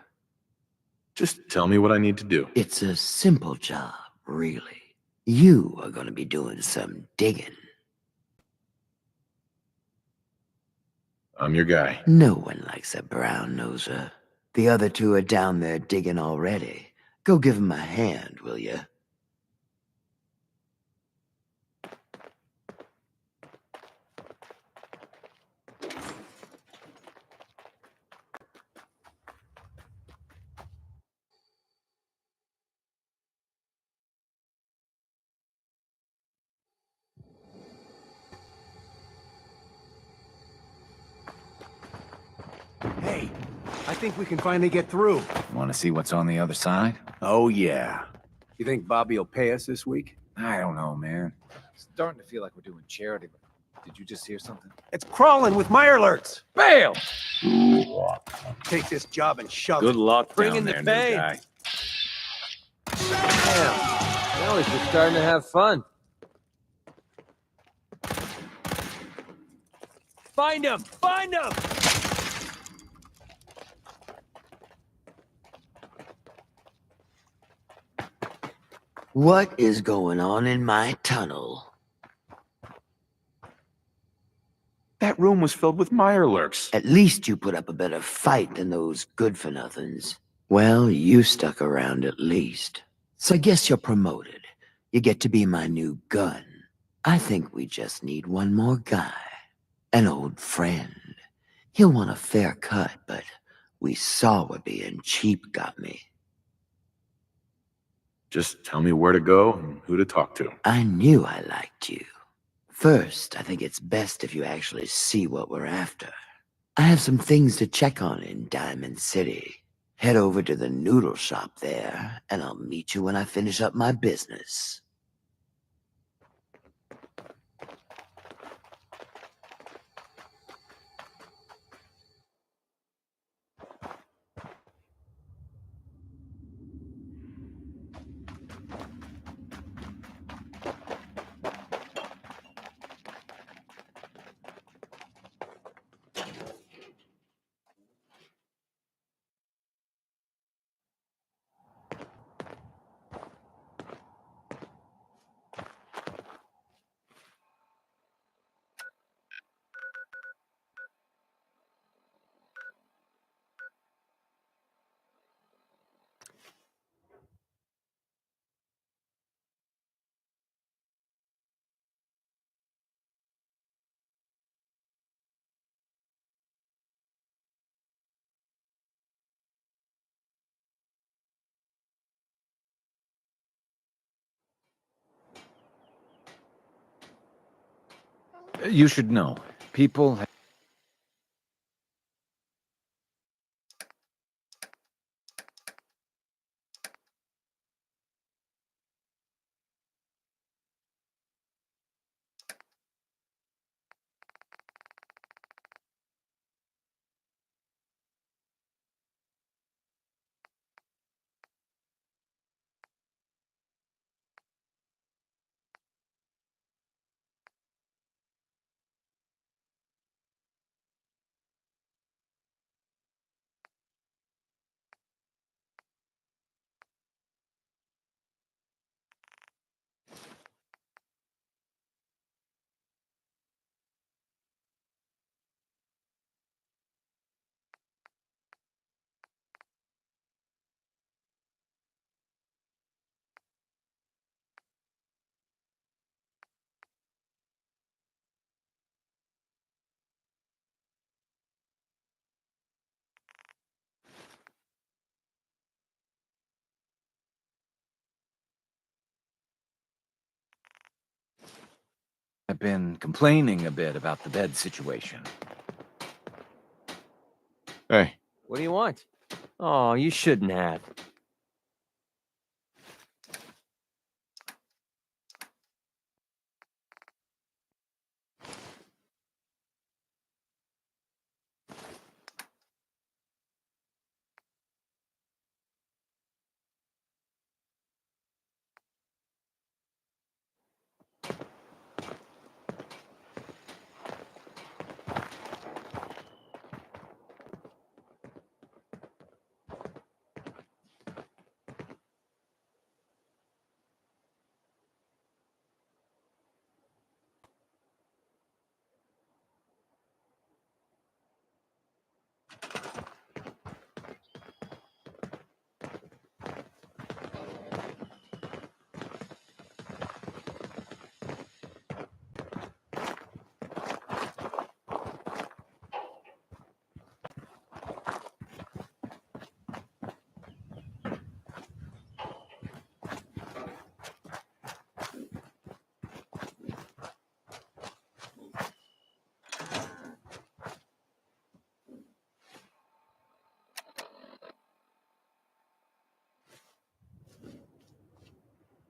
Just tell me what I need to do. It's a simple job, really. You are going to be doing some digging. I'm your guy. No one likes a brown noser. The other two are down there digging already. Go give them a hand, will you? Hey, I think we can finally get through. Want to see what's on the other side? Oh, yeah. You think Bobby will pay us this week? I don't know, man. Starting to feel like we're doing charity, but did you just hear something? It's crawling with my alerts. Bail! Take this job and shove it. Good luck Bring down in the there, new pay. guy. Damn. Now he's just starting to have fun. Find him! Find him! What is going on in my tunnel? That room was filled with Mirelurks. At least you put up a better fight than those good-for-nothings. Well, you stuck around at least. So I guess you're promoted. You get to be my new gun. I think we just need one more guy. An old friend. He'll want a fair cut, but we saw what being cheap got me. Just tell me where to go and who to talk to. I knew I liked you. First, I think it's best if you actually see what we're after. I have some things to check on in Diamond City. Head over to the noodle shop there, and I'll meet you when I finish up my business. You should know. People have been complaining a bit about the bed situation. Hey. What do you want? Oh, you shouldn't have.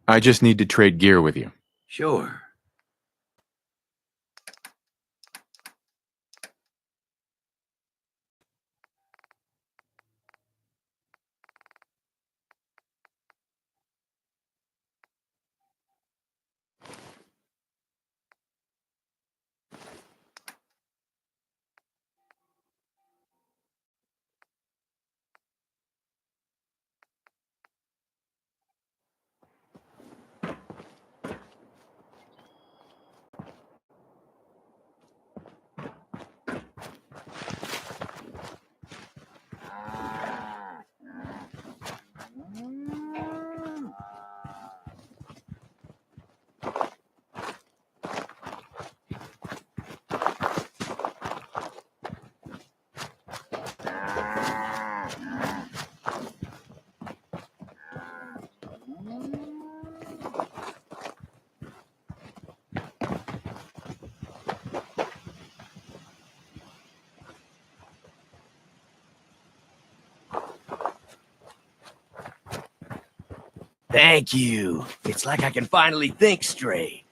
I just need to trade gear with you. Sure. Thank you. It's like I can finally think straight.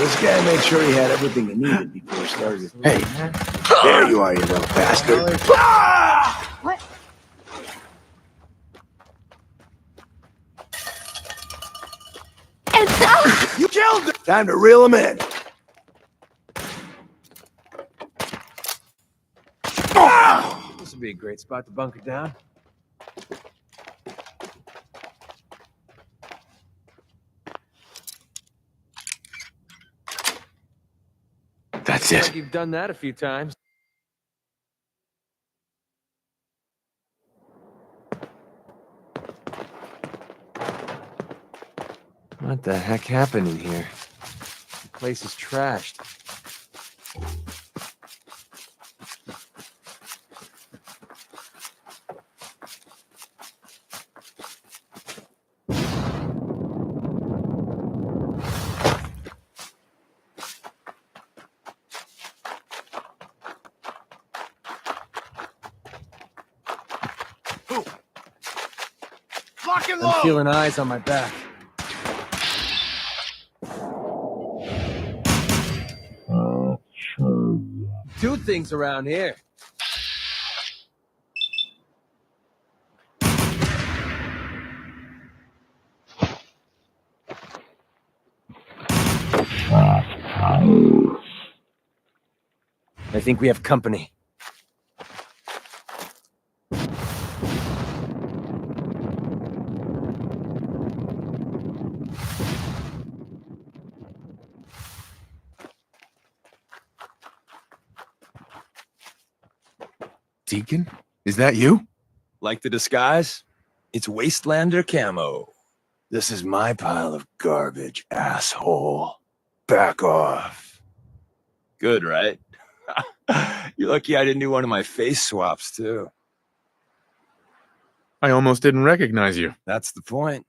This guy made sure he had everything he needed before he started. Hey, there you are, you little bastard. What? You killed him! Time to reel him in. This would be a great spot to bunker down. That's Looks it. like you've done that a few times. What the heck happened in here? The place is trashed. Lock and I'm load! feeling eyes on my back. Two things around here. I think we have company. Deacon? Is that you? Like the disguise? It's Wastelander camo. This is my pile of garbage, asshole. Back off. Good, right? You're lucky I didn't do one of my face swaps, too. I almost didn't recognize you. That's the point.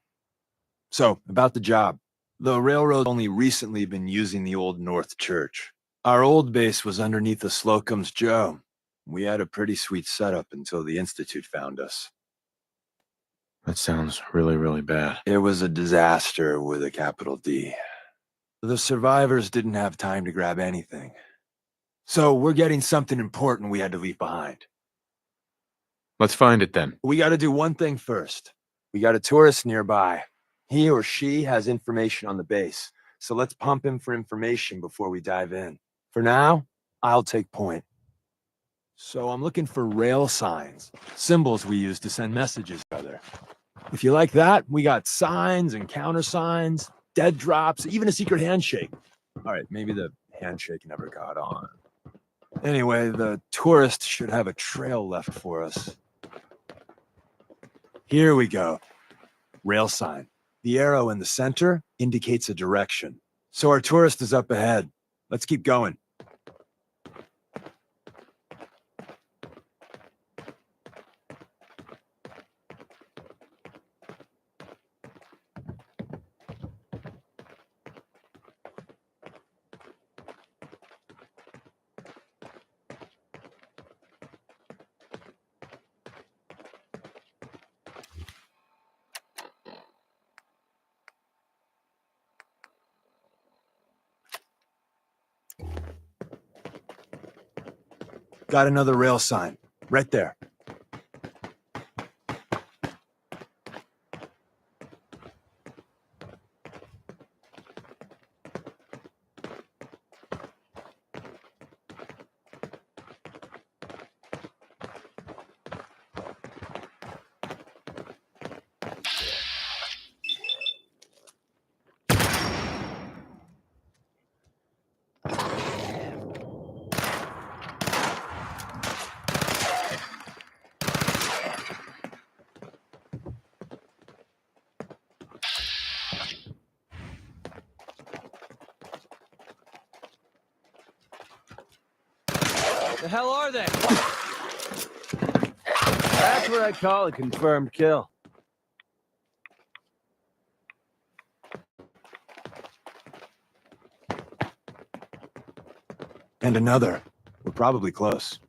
So, about the job. The railroad only recently been using the Old North Church. Our old base was underneath the Slocum's Joe. We had a pretty sweet setup until the Institute found us. That sounds really, really bad. It was a disaster with a capital D. The survivors didn't have time to grab anything. So we're getting something important we had to leave behind. Let's find it then. We gotta do one thing first. We got a tourist nearby. He or she has information on the base. So let's pump him for information before we dive in. For now, I'll take point. So I'm looking for rail signs, symbols we use to send messages to each other. If you like that, we got signs and countersigns, dead drops, even a secret handshake. All right, maybe the handshake never got on. Anyway, the tourist should have a trail left for us. Here we go. Rail sign. The arrow in the center indicates a direction. So our tourist is up ahead. Let's keep going. Got another rail sign. Right there. The hell are they? That's what I call a confirmed kill. And another. We're probably close.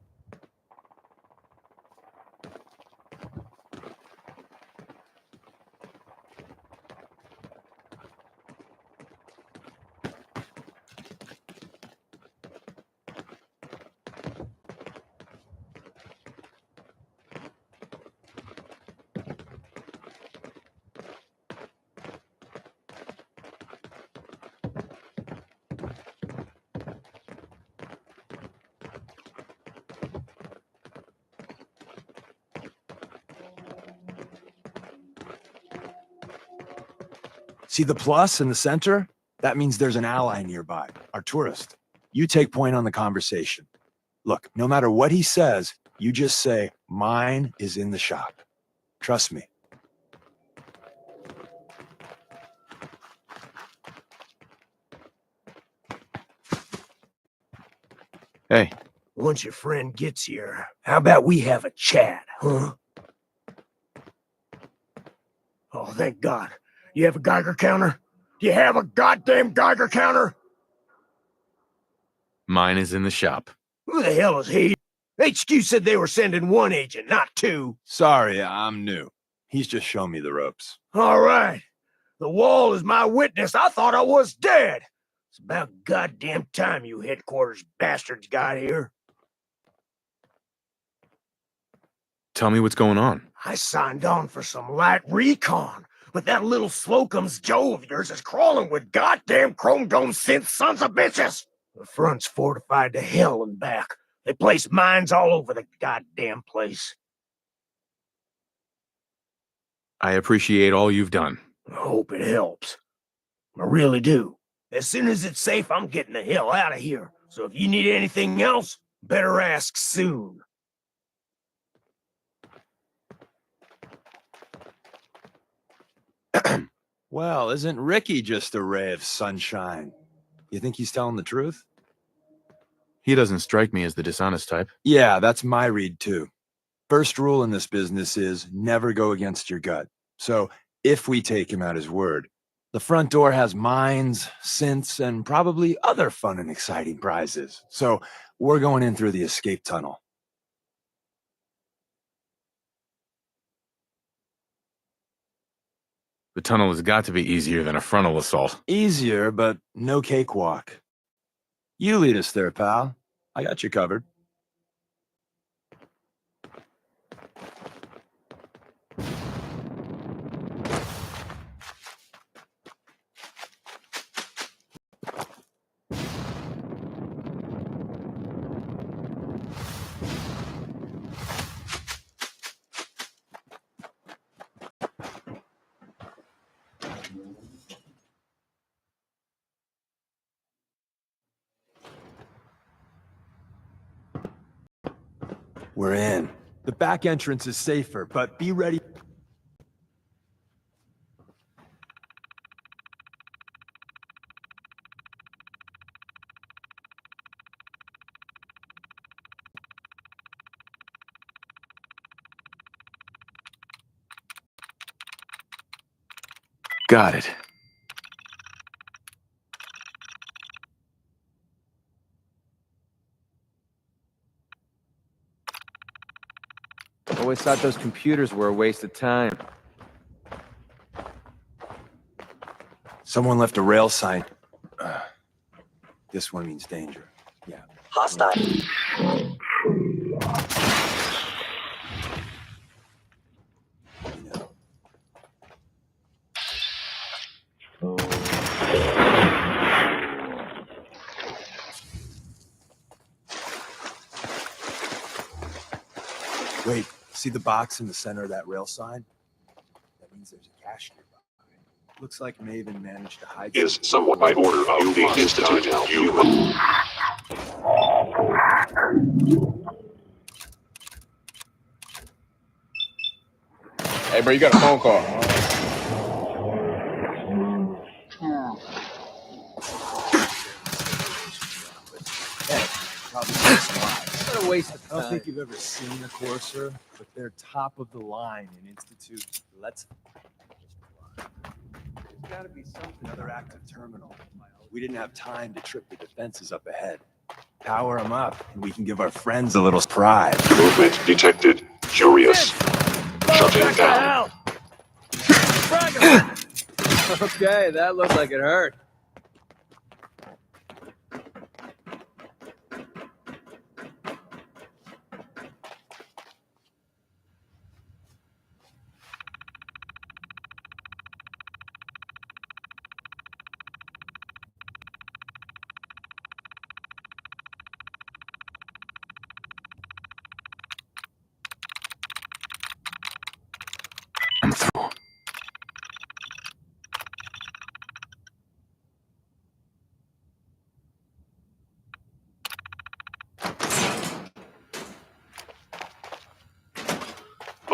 See the plus in the center? That means there's an ally nearby, our tourist. You take point on the conversation. Look, no matter what he says, you just say, mine is in the shop. Trust me. Hey. Once your friend gets here, how about we have a chat, huh? Oh, thank God. You have a Geiger counter? Do you have a goddamn Geiger counter? Mine is in the shop. Who the hell is he? HQ said they were sending one agent, not two. Sorry, I'm new. He's just shown me the ropes. All right. The wall is my witness. I thought I was dead. It's about goddamn time you headquarters bastards got here. Tell me what's going on. I signed on for some light recon, but that little Slocum's Joe of yours is crawling with goddamn chrome dome synth sons of bitches. The front's fortified to hell and back. They place mines all over the goddamn place. I appreciate all you've done. I hope it helps. I really do. As soon as it's safe, I'm getting the hell out of here. So if you need anything else, better ask soon. Well, isn't Ricky just a ray of sunshine? You think he's telling the truth? He doesn't strike me as the dishonest type. Yeah, that's my read too. First rule in this business is never go against your gut. So if we take him at his word, the front door has mines, synths, and probably other fun and exciting prizes. So we're going in through the escape tunnel. The tunnel has got to be easier than a frontal assault. Easier, but no cakewalk. You lead us there, pal. I got you covered. We're in. The back entrance is safer, but be ready. Got it. Always thought those computers were a waste of time. Someone left a rail sign. This one means danger. Yeah. Hostile. Wait, see the box in the center of that rail sign? That means there's a cache nearby. Looks like Maven managed to hide. Is somewhat by order of the Institute. You. Hey, bro, you got a phone call. What a waste of I don't time. think you've ever seen a Courser, but they're top of the line in Institute. Let's. There's got to be something. Another active terminal. We didn't have time to trip the defenses up ahead. Power them up, and we can give our friends a little pride. Movement detected. Curious. Shutting down. Okay, that looked like it hurt. I'm through.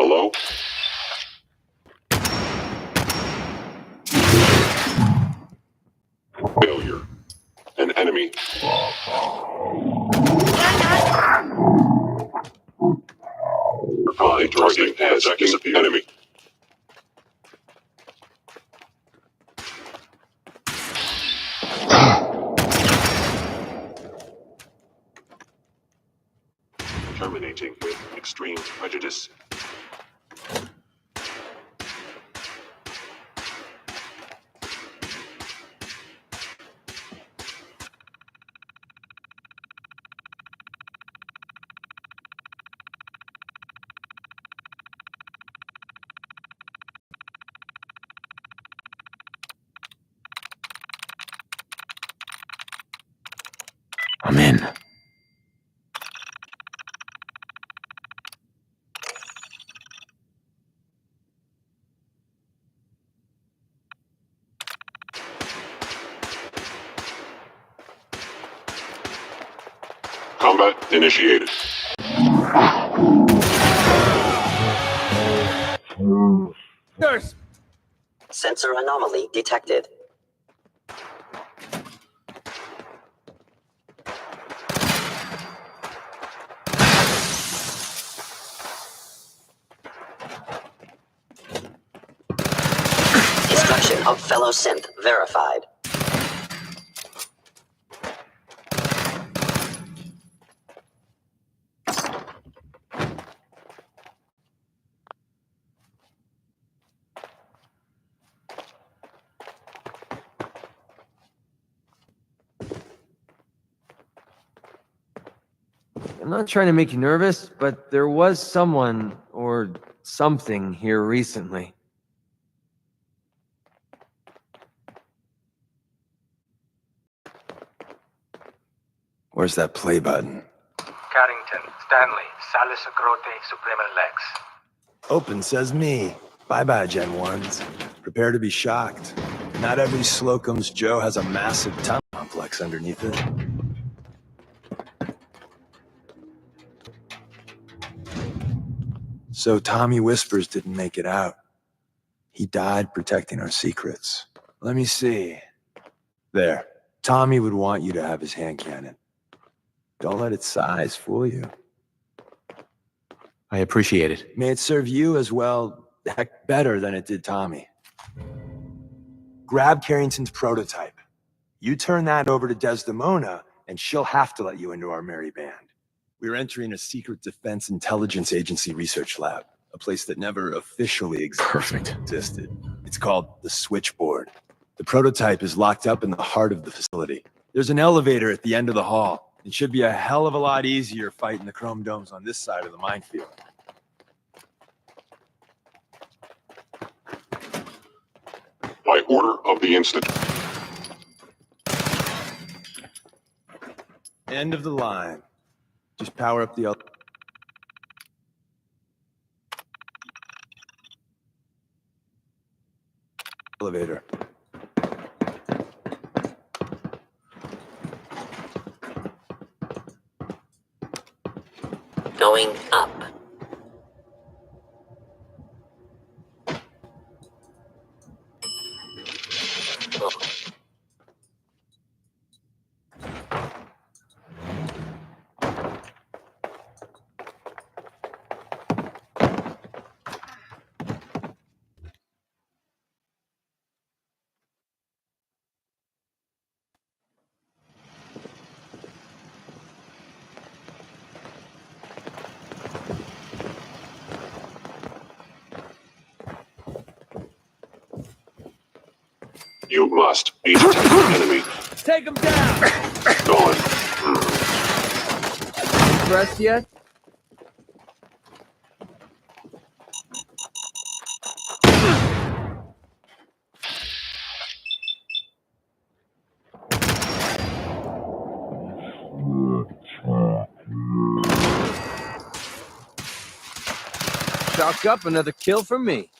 Hello? Failure. An enemy. Target has disappeared. Enemy. Terminating with extreme prejudice. I'm in. Combat initiated. Nurse! Sensor anomaly detected. Destruction of fellow synth verified. I'm not trying to make you nervous, but there was someone or something here recently. Where's that play button? Carrington, Stanley, Salis Grote, Suprema Lex. Open says me. Bye-bye, Gen 1s. Prepare to be shocked. Not every Slocum's Joe has a massive tunnel complex underneath it. So Tommy Whispers didn't make it out. He died protecting our secrets. Let me see. There. Tommy would want you to have his hand cannon. Don't let its size fool you. I appreciate it. May it serve you as well, heck, better than it did Tommy. Grab Carrington's prototype. You turn that over to Desdemona, and she'll have to let you into our merry band. We're entering a secret defense intelligence agency research lab, a place that never officially existed. It's called the Switchboard. The prototype is locked up in the heart of the facility. There's an elevator at the end of the hall. It should be a hell of a lot easier fighting the chrome domes on this side of the minefield. By order of the Institute. End of the line. Just power up the elevator. Going up. You must be detected enemy. Take him down! Gone. Impressed yet? Chalk up another kill for me.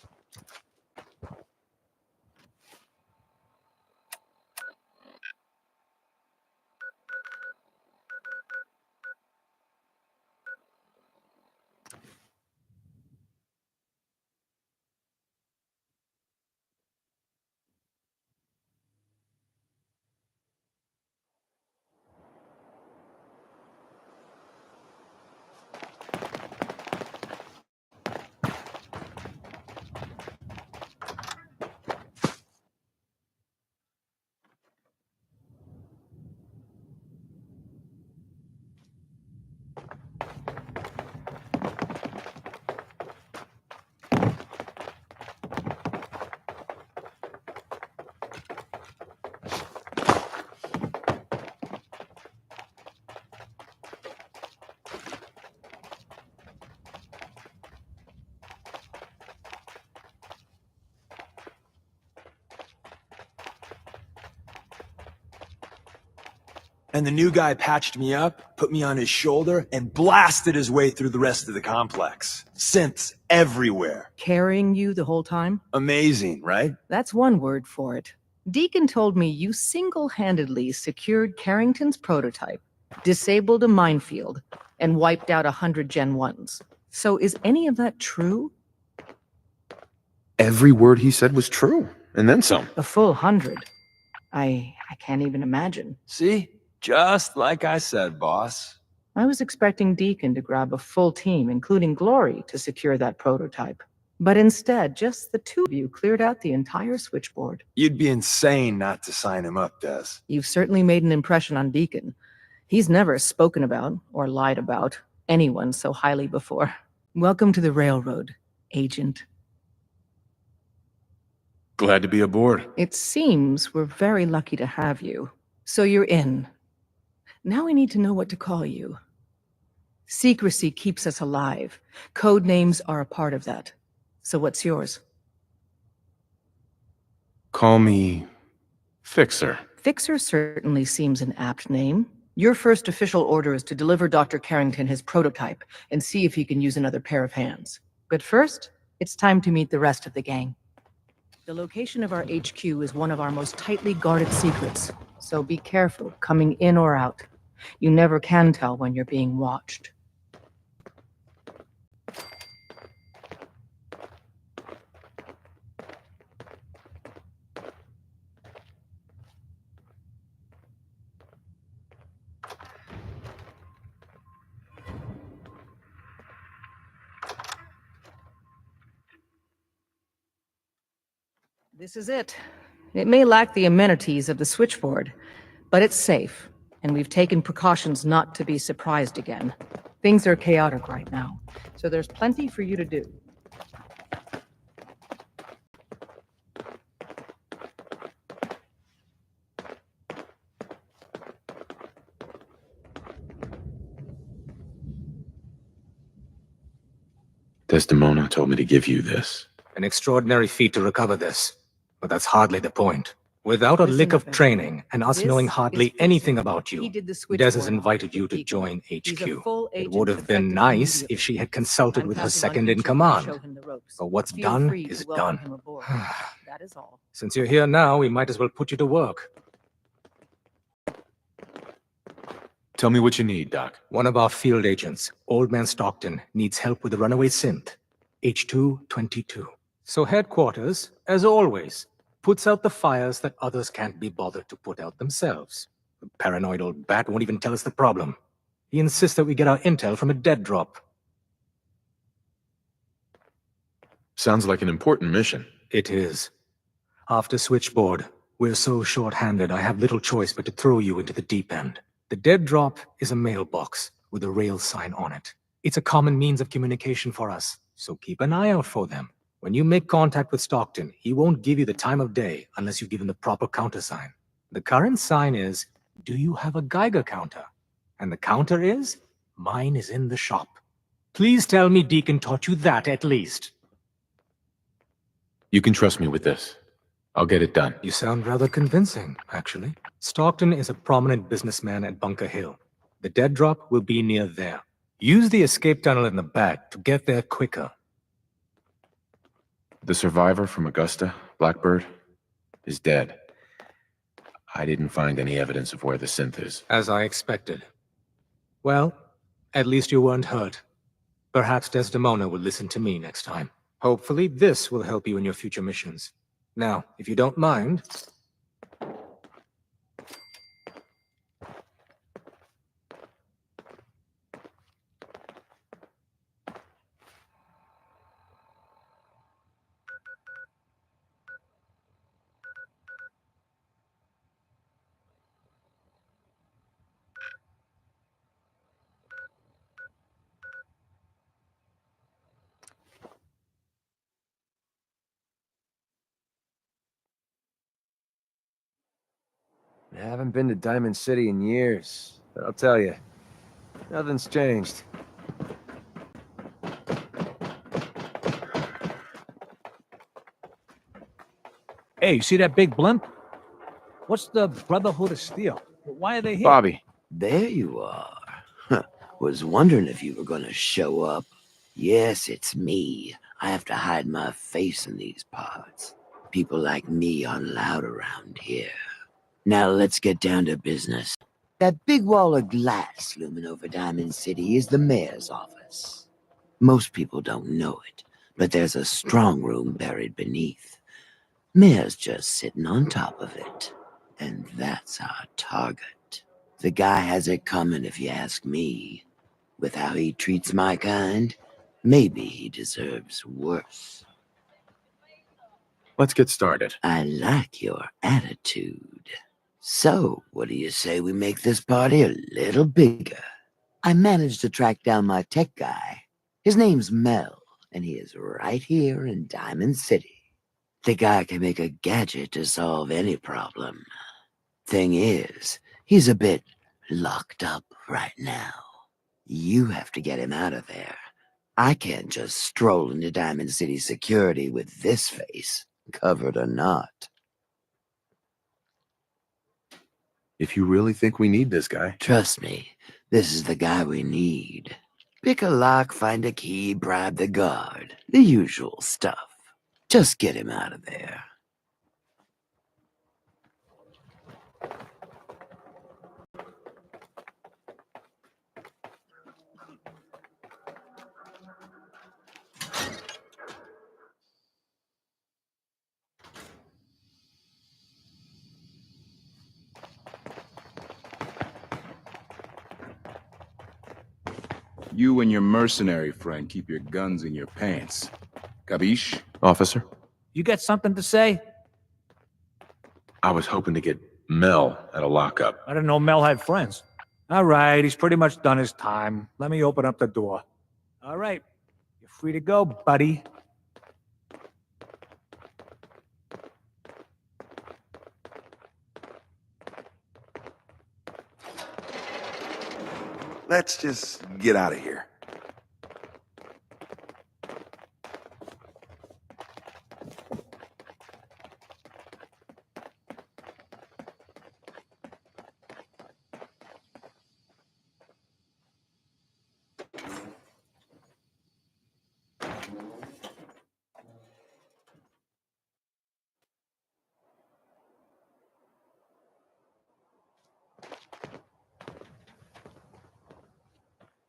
And the new guy patched me up, put me on his shoulder, and blasted his way through the rest of the complex. Synths everywhere. Carrying you the whole time? Amazing, right? That's one word for it. Deacon told me you single-handedly secured Carrington's prototype, disabled a minefield, and wiped out 100 Gen 1s. So is any of that true? Every word he said was true, and then some. A full 100? I can't even imagine. See? Just like I said, boss. I was expecting Deacon to grab a full team, including Glory, to secure that prototype. But instead, just the two of you cleared out the entire switchboard. You'd be insane not to sign him up, Des. You've certainly made an impression on Deacon. He's never spoken about, or lied about, anyone so highly before. Welcome to the railroad, Agent. Glad to be aboard. It seems we're very lucky to have you. So you're in. Now we need to know what to call you. Secrecy keeps us alive. Code names are a part of that. So what's yours? Call me Fixer. Fixer certainly seems an apt name. Your first official order is to deliver Dr. Carrington his prototype and see if he can use another pair of hands. But first, it's time to meet the rest of the gang. The location of our HQ is one of our most tightly guarded secrets, so be careful coming in or out. You never can tell when you're being watched. This is it. It may lack the amenities of the switchboard, but it's safe, and we've taken precautions not to be surprised again. Things are chaotic right now, so there's plenty for you to do. Desdemona told me to give you this. An extraordinary feat to recover this, but that's hardly the point. Without a lick of training, and us knowing hardly anything about you, Des has invited you to join HQ. It would have been nice if she had consulted with her second-in-command. But what's done is done. Since you're here now, we might as well put you to work. Tell me what you need, Doc. One of our field agents, Old Man Stockton, needs help with the runaway synth, H222. So headquarters, as always, puts out the fires that others can't be bothered to put out themselves. The paranoid old bat won't even tell us the problem. He insists that we get our intel from a dead drop. Sounds like an important mission. It is. After Switchboard, we're so short-handed I have little choice but to throw you into the deep end. The dead drop is a mailbox with a rail sign on it. It's a common means of communication for us, so keep an eye out for them. When you make contact with Stockton, he won't give you the time of day unless you give him the proper countersign. The current sign is, do you have a Geiger counter? And the counter is, mine is in the shop. Please tell me Deacon taught you that at least. You can trust me with this. I'll get it done. You sound rather convincing, actually. Stockton is a prominent businessman at Bunker Hill. The dead drop will be near there. Use the escape tunnel in the back to get there quicker. The survivor from Augusta, Blackbird, is dead. I didn't find any evidence of where the synth is. As I expected. Well, at least you weren't hurt. Perhaps Desdemona will listen to me next time. Hopefully this will help you in your future missions. Now, if you don't mind... I haven't been to Diamond City in years, but I'll tell you, nothing's changed. Hey, you see that big blimp? What's the Brotherhood of Steel? Why are they here? Bobby. There you are. Huh. Was wondering if you were gonna show up. Yes, it's me. I have to hide my face in these parts. People like me aren't allowed around here. Now let's get down to business. That big wall of glass looming over Diamond City is the mayor's office. Most people don't know it, but there's a strong room buried beneath. Mayor's just sitting on top of it. And that's our target. The guy has it coming if you ask me. With how he treats my kind, maybe he deserves worse. Let's get started. I like your attitude. So, what do you say we make this party a little bigger? I managed to track down my tech guy. His name's Mel, and he is right here in Diamond City. The guy can make a gadget to solve any problem. Thing is, he's a bit locked up right now. You have to get him out of there. I can't just stroll into Diamond City security with this face, covered or not. If you really think we need this guy. Trust me, this is the guy we need. Pick a lock, find a key, bribe the guard. The usual stuff. Just get him out of there. You and your mercenary friend keep your guns in your pants. Capiche? Officer? You got something to say? I was hoping to get Mel at a lockup. I didn't know Mel had friends. All right, he's pretty much done his time. Let me open up the door. All right, you're free to go, buddy. Let's just get out of here.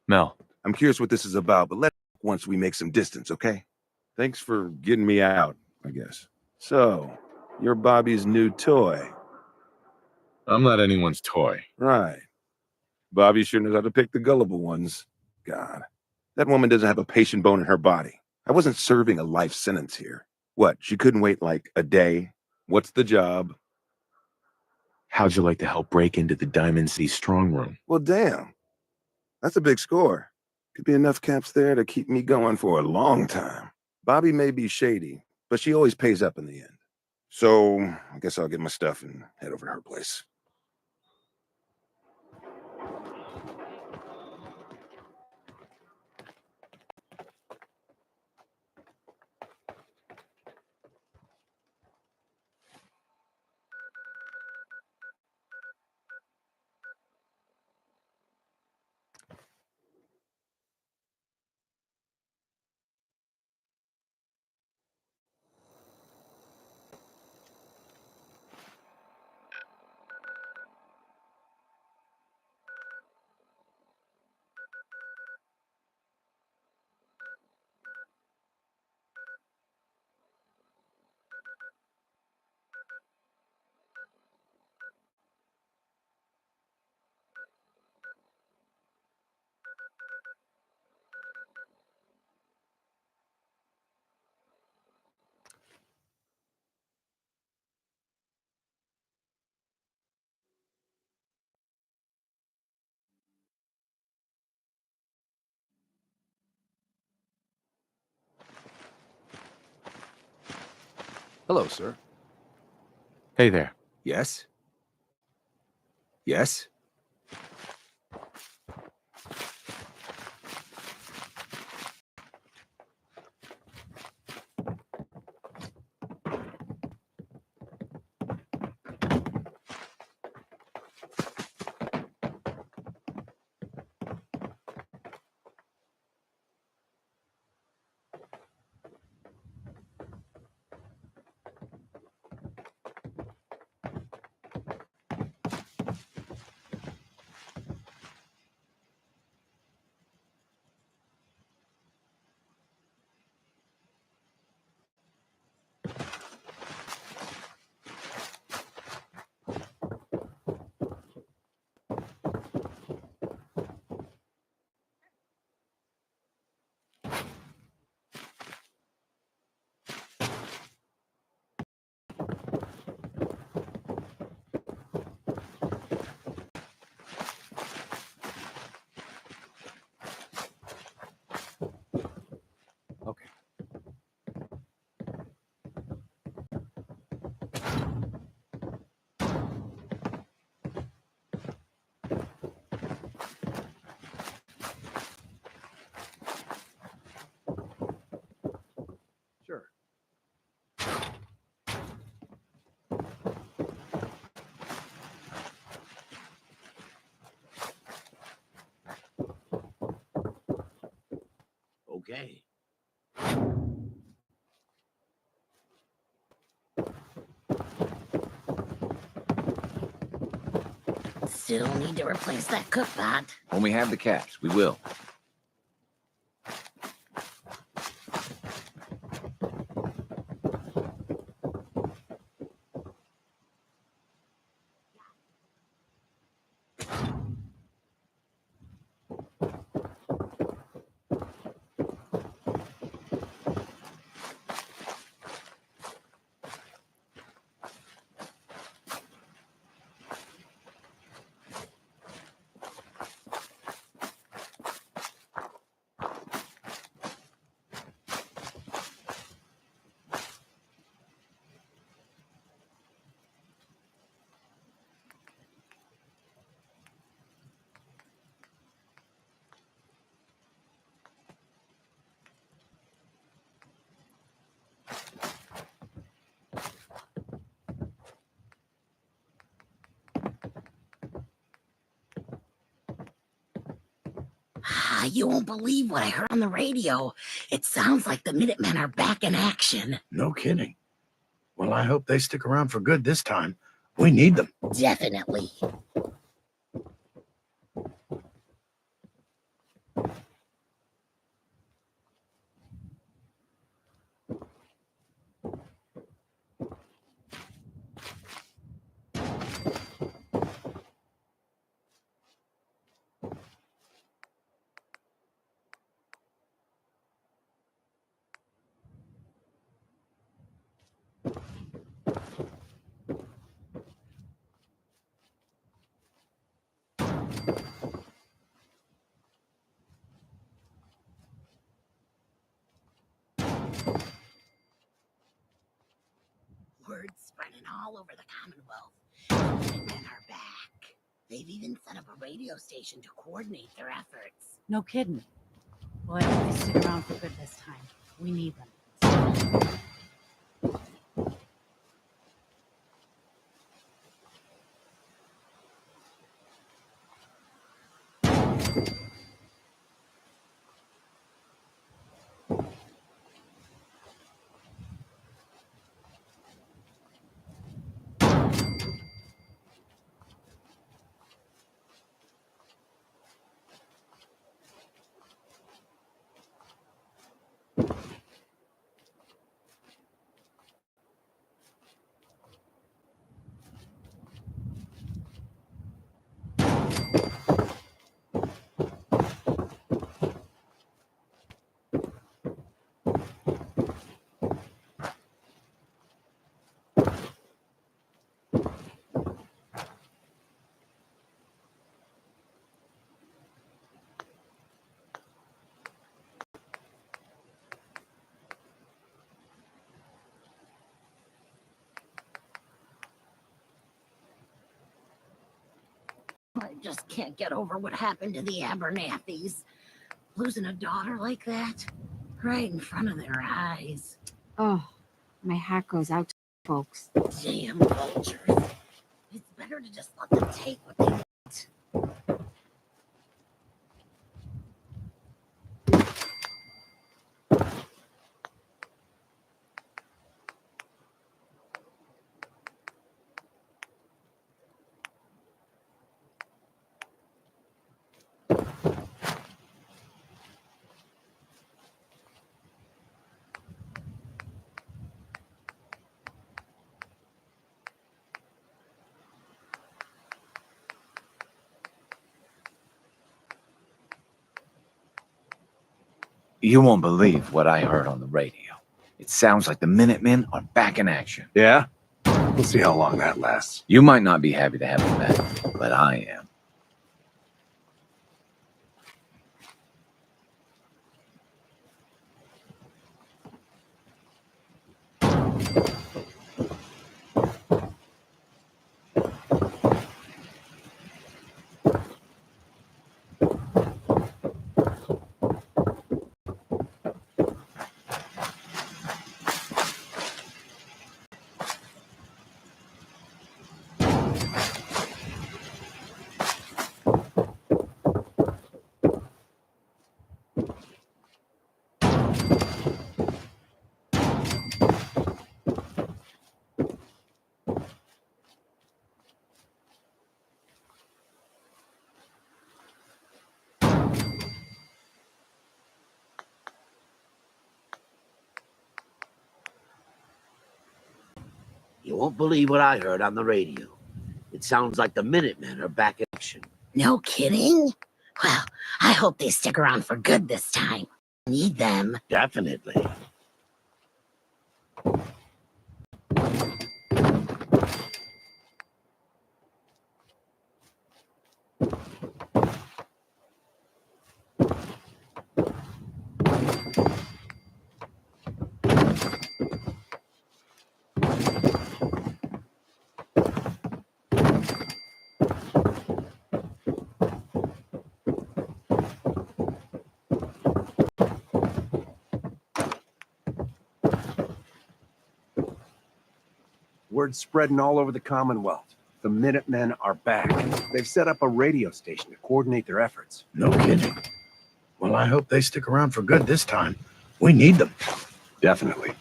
Mel. I'm curious what this is about, but let's once we make some distance, okay? Thanks for getting me out, I guess. So, you're Bobby's new toy. I'm not anyone's toy. Right. Bobby sure knows how to pick the gullible ones. God. That woman doesn't have a patient bone in her body. I wasn't serving a life sentence here. What, she couldn't wait like a day? What's the job? How'd you like to help break into the Diamond City strong room? Well, damn. That's a big score. Could be enough caps there to keep me going for a long time. Bobby may be shady, but she always pays up in the end. So, I guess I'll get my stuff and head over to her place. Hello, sir. Hey there. Yes? Yes? Okay. Still need to replace that cook pot. When we have the caps, we will. You won't believe what I heard on the radio. It sounds like the Minutemen are back in action. No kidding. Well, I hope they stick around for good this time. We need them. Definitely. Word spreading all over the Commonwealth. The Minutemen are back. They've even set up a radio station to coordinate their efforts. No kidding. Well, I hope they stick around for good this time. We need them. I just can't get over what happened to the Abernathy's. Losing a daughter like that, right in front of their eyes. Oh, my hat goes out to folks. Damn vultures. It's better to just let them take what they want. You won't believe what I heard on the radio. It sounds like the Minutemen are back in action. Yeah? We'll see how long that lasts. You might not be happy to have them back, but I am. You won't believe what I heard on the radio. It sounds like the Minutemen are back in action. No kidding? Well, I hope they stick around for good this time. Need them. Definitely. Word's spreading all over the Commonwealth. The Minutemen are back. They've set up a radio station to coordinate their efforts. No kidding. Well, I hope they stick around for good this time. We need them. Definitely.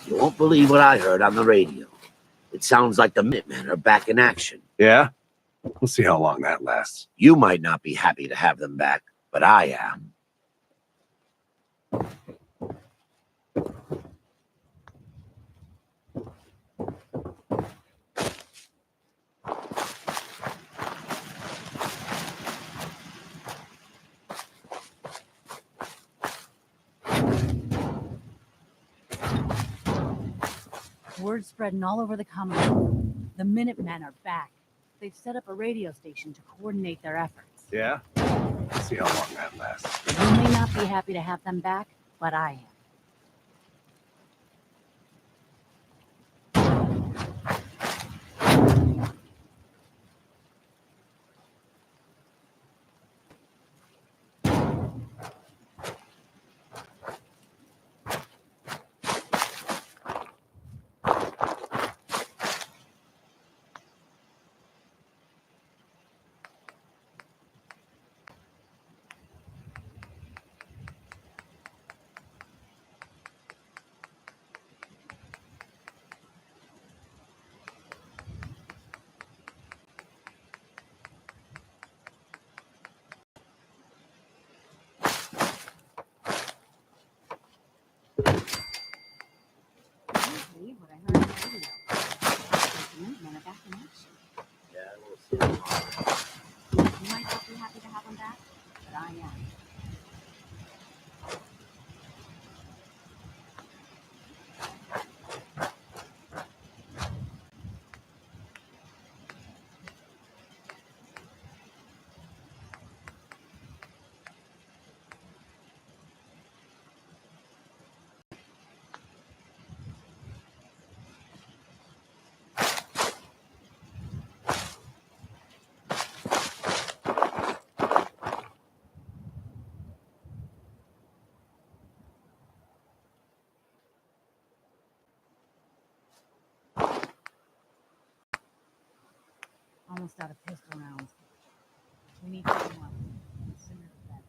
You won't believe what I heard on the radio. It sounds like the Minutemen are back in action. Yeah? We'll see how long that lasts. You might not be happy to have them back, but I am. Word spreading all over the Commonwealth. The Minutemen are back. They've set up a radio station to coordinate their efforts. Yeah? We'll see how long that lasts. You may not be happy to have them back, but I am. What I heard on the radio. The Minutemen are back in action. Yeah, we'll see. You might not be happy to have them back, but I am. Almost out of pistol rounds. We need to get more. The sooner the better.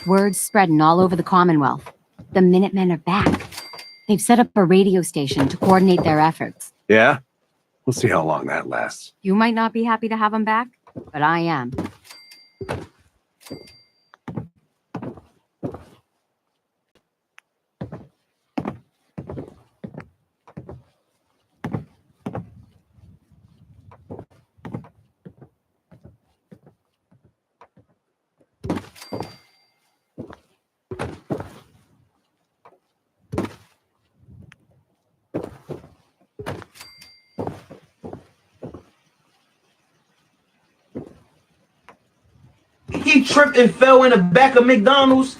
Word's spreading all over the Commonwealth. The Minutemen are back. They've set up a radio station to coordinate their efforts. Yeah? We'll see how long that lasts. You might not be happy to have them back, but I am. He tripped and fell in the back of McDonald's.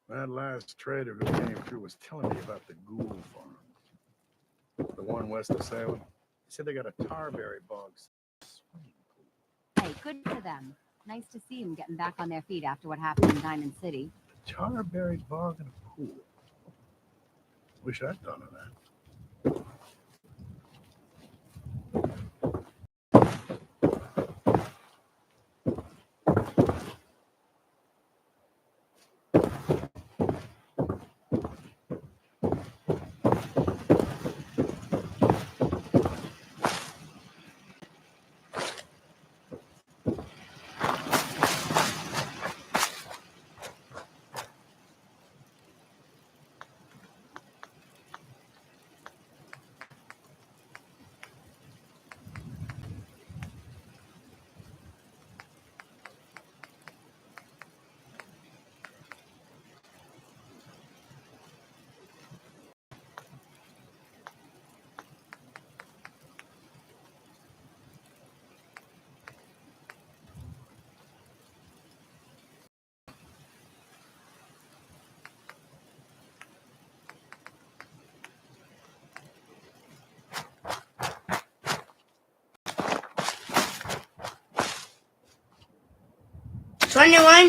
That last trader who came through was telling me about the ghoul farm. The one west of Salem. He said they got a tarberry bog. Hey, good for them. Nice to see them getting back on their feet after what happened in Diamond City. Tarberry bog and a pool. Wish I'd thought of that. Turn your line.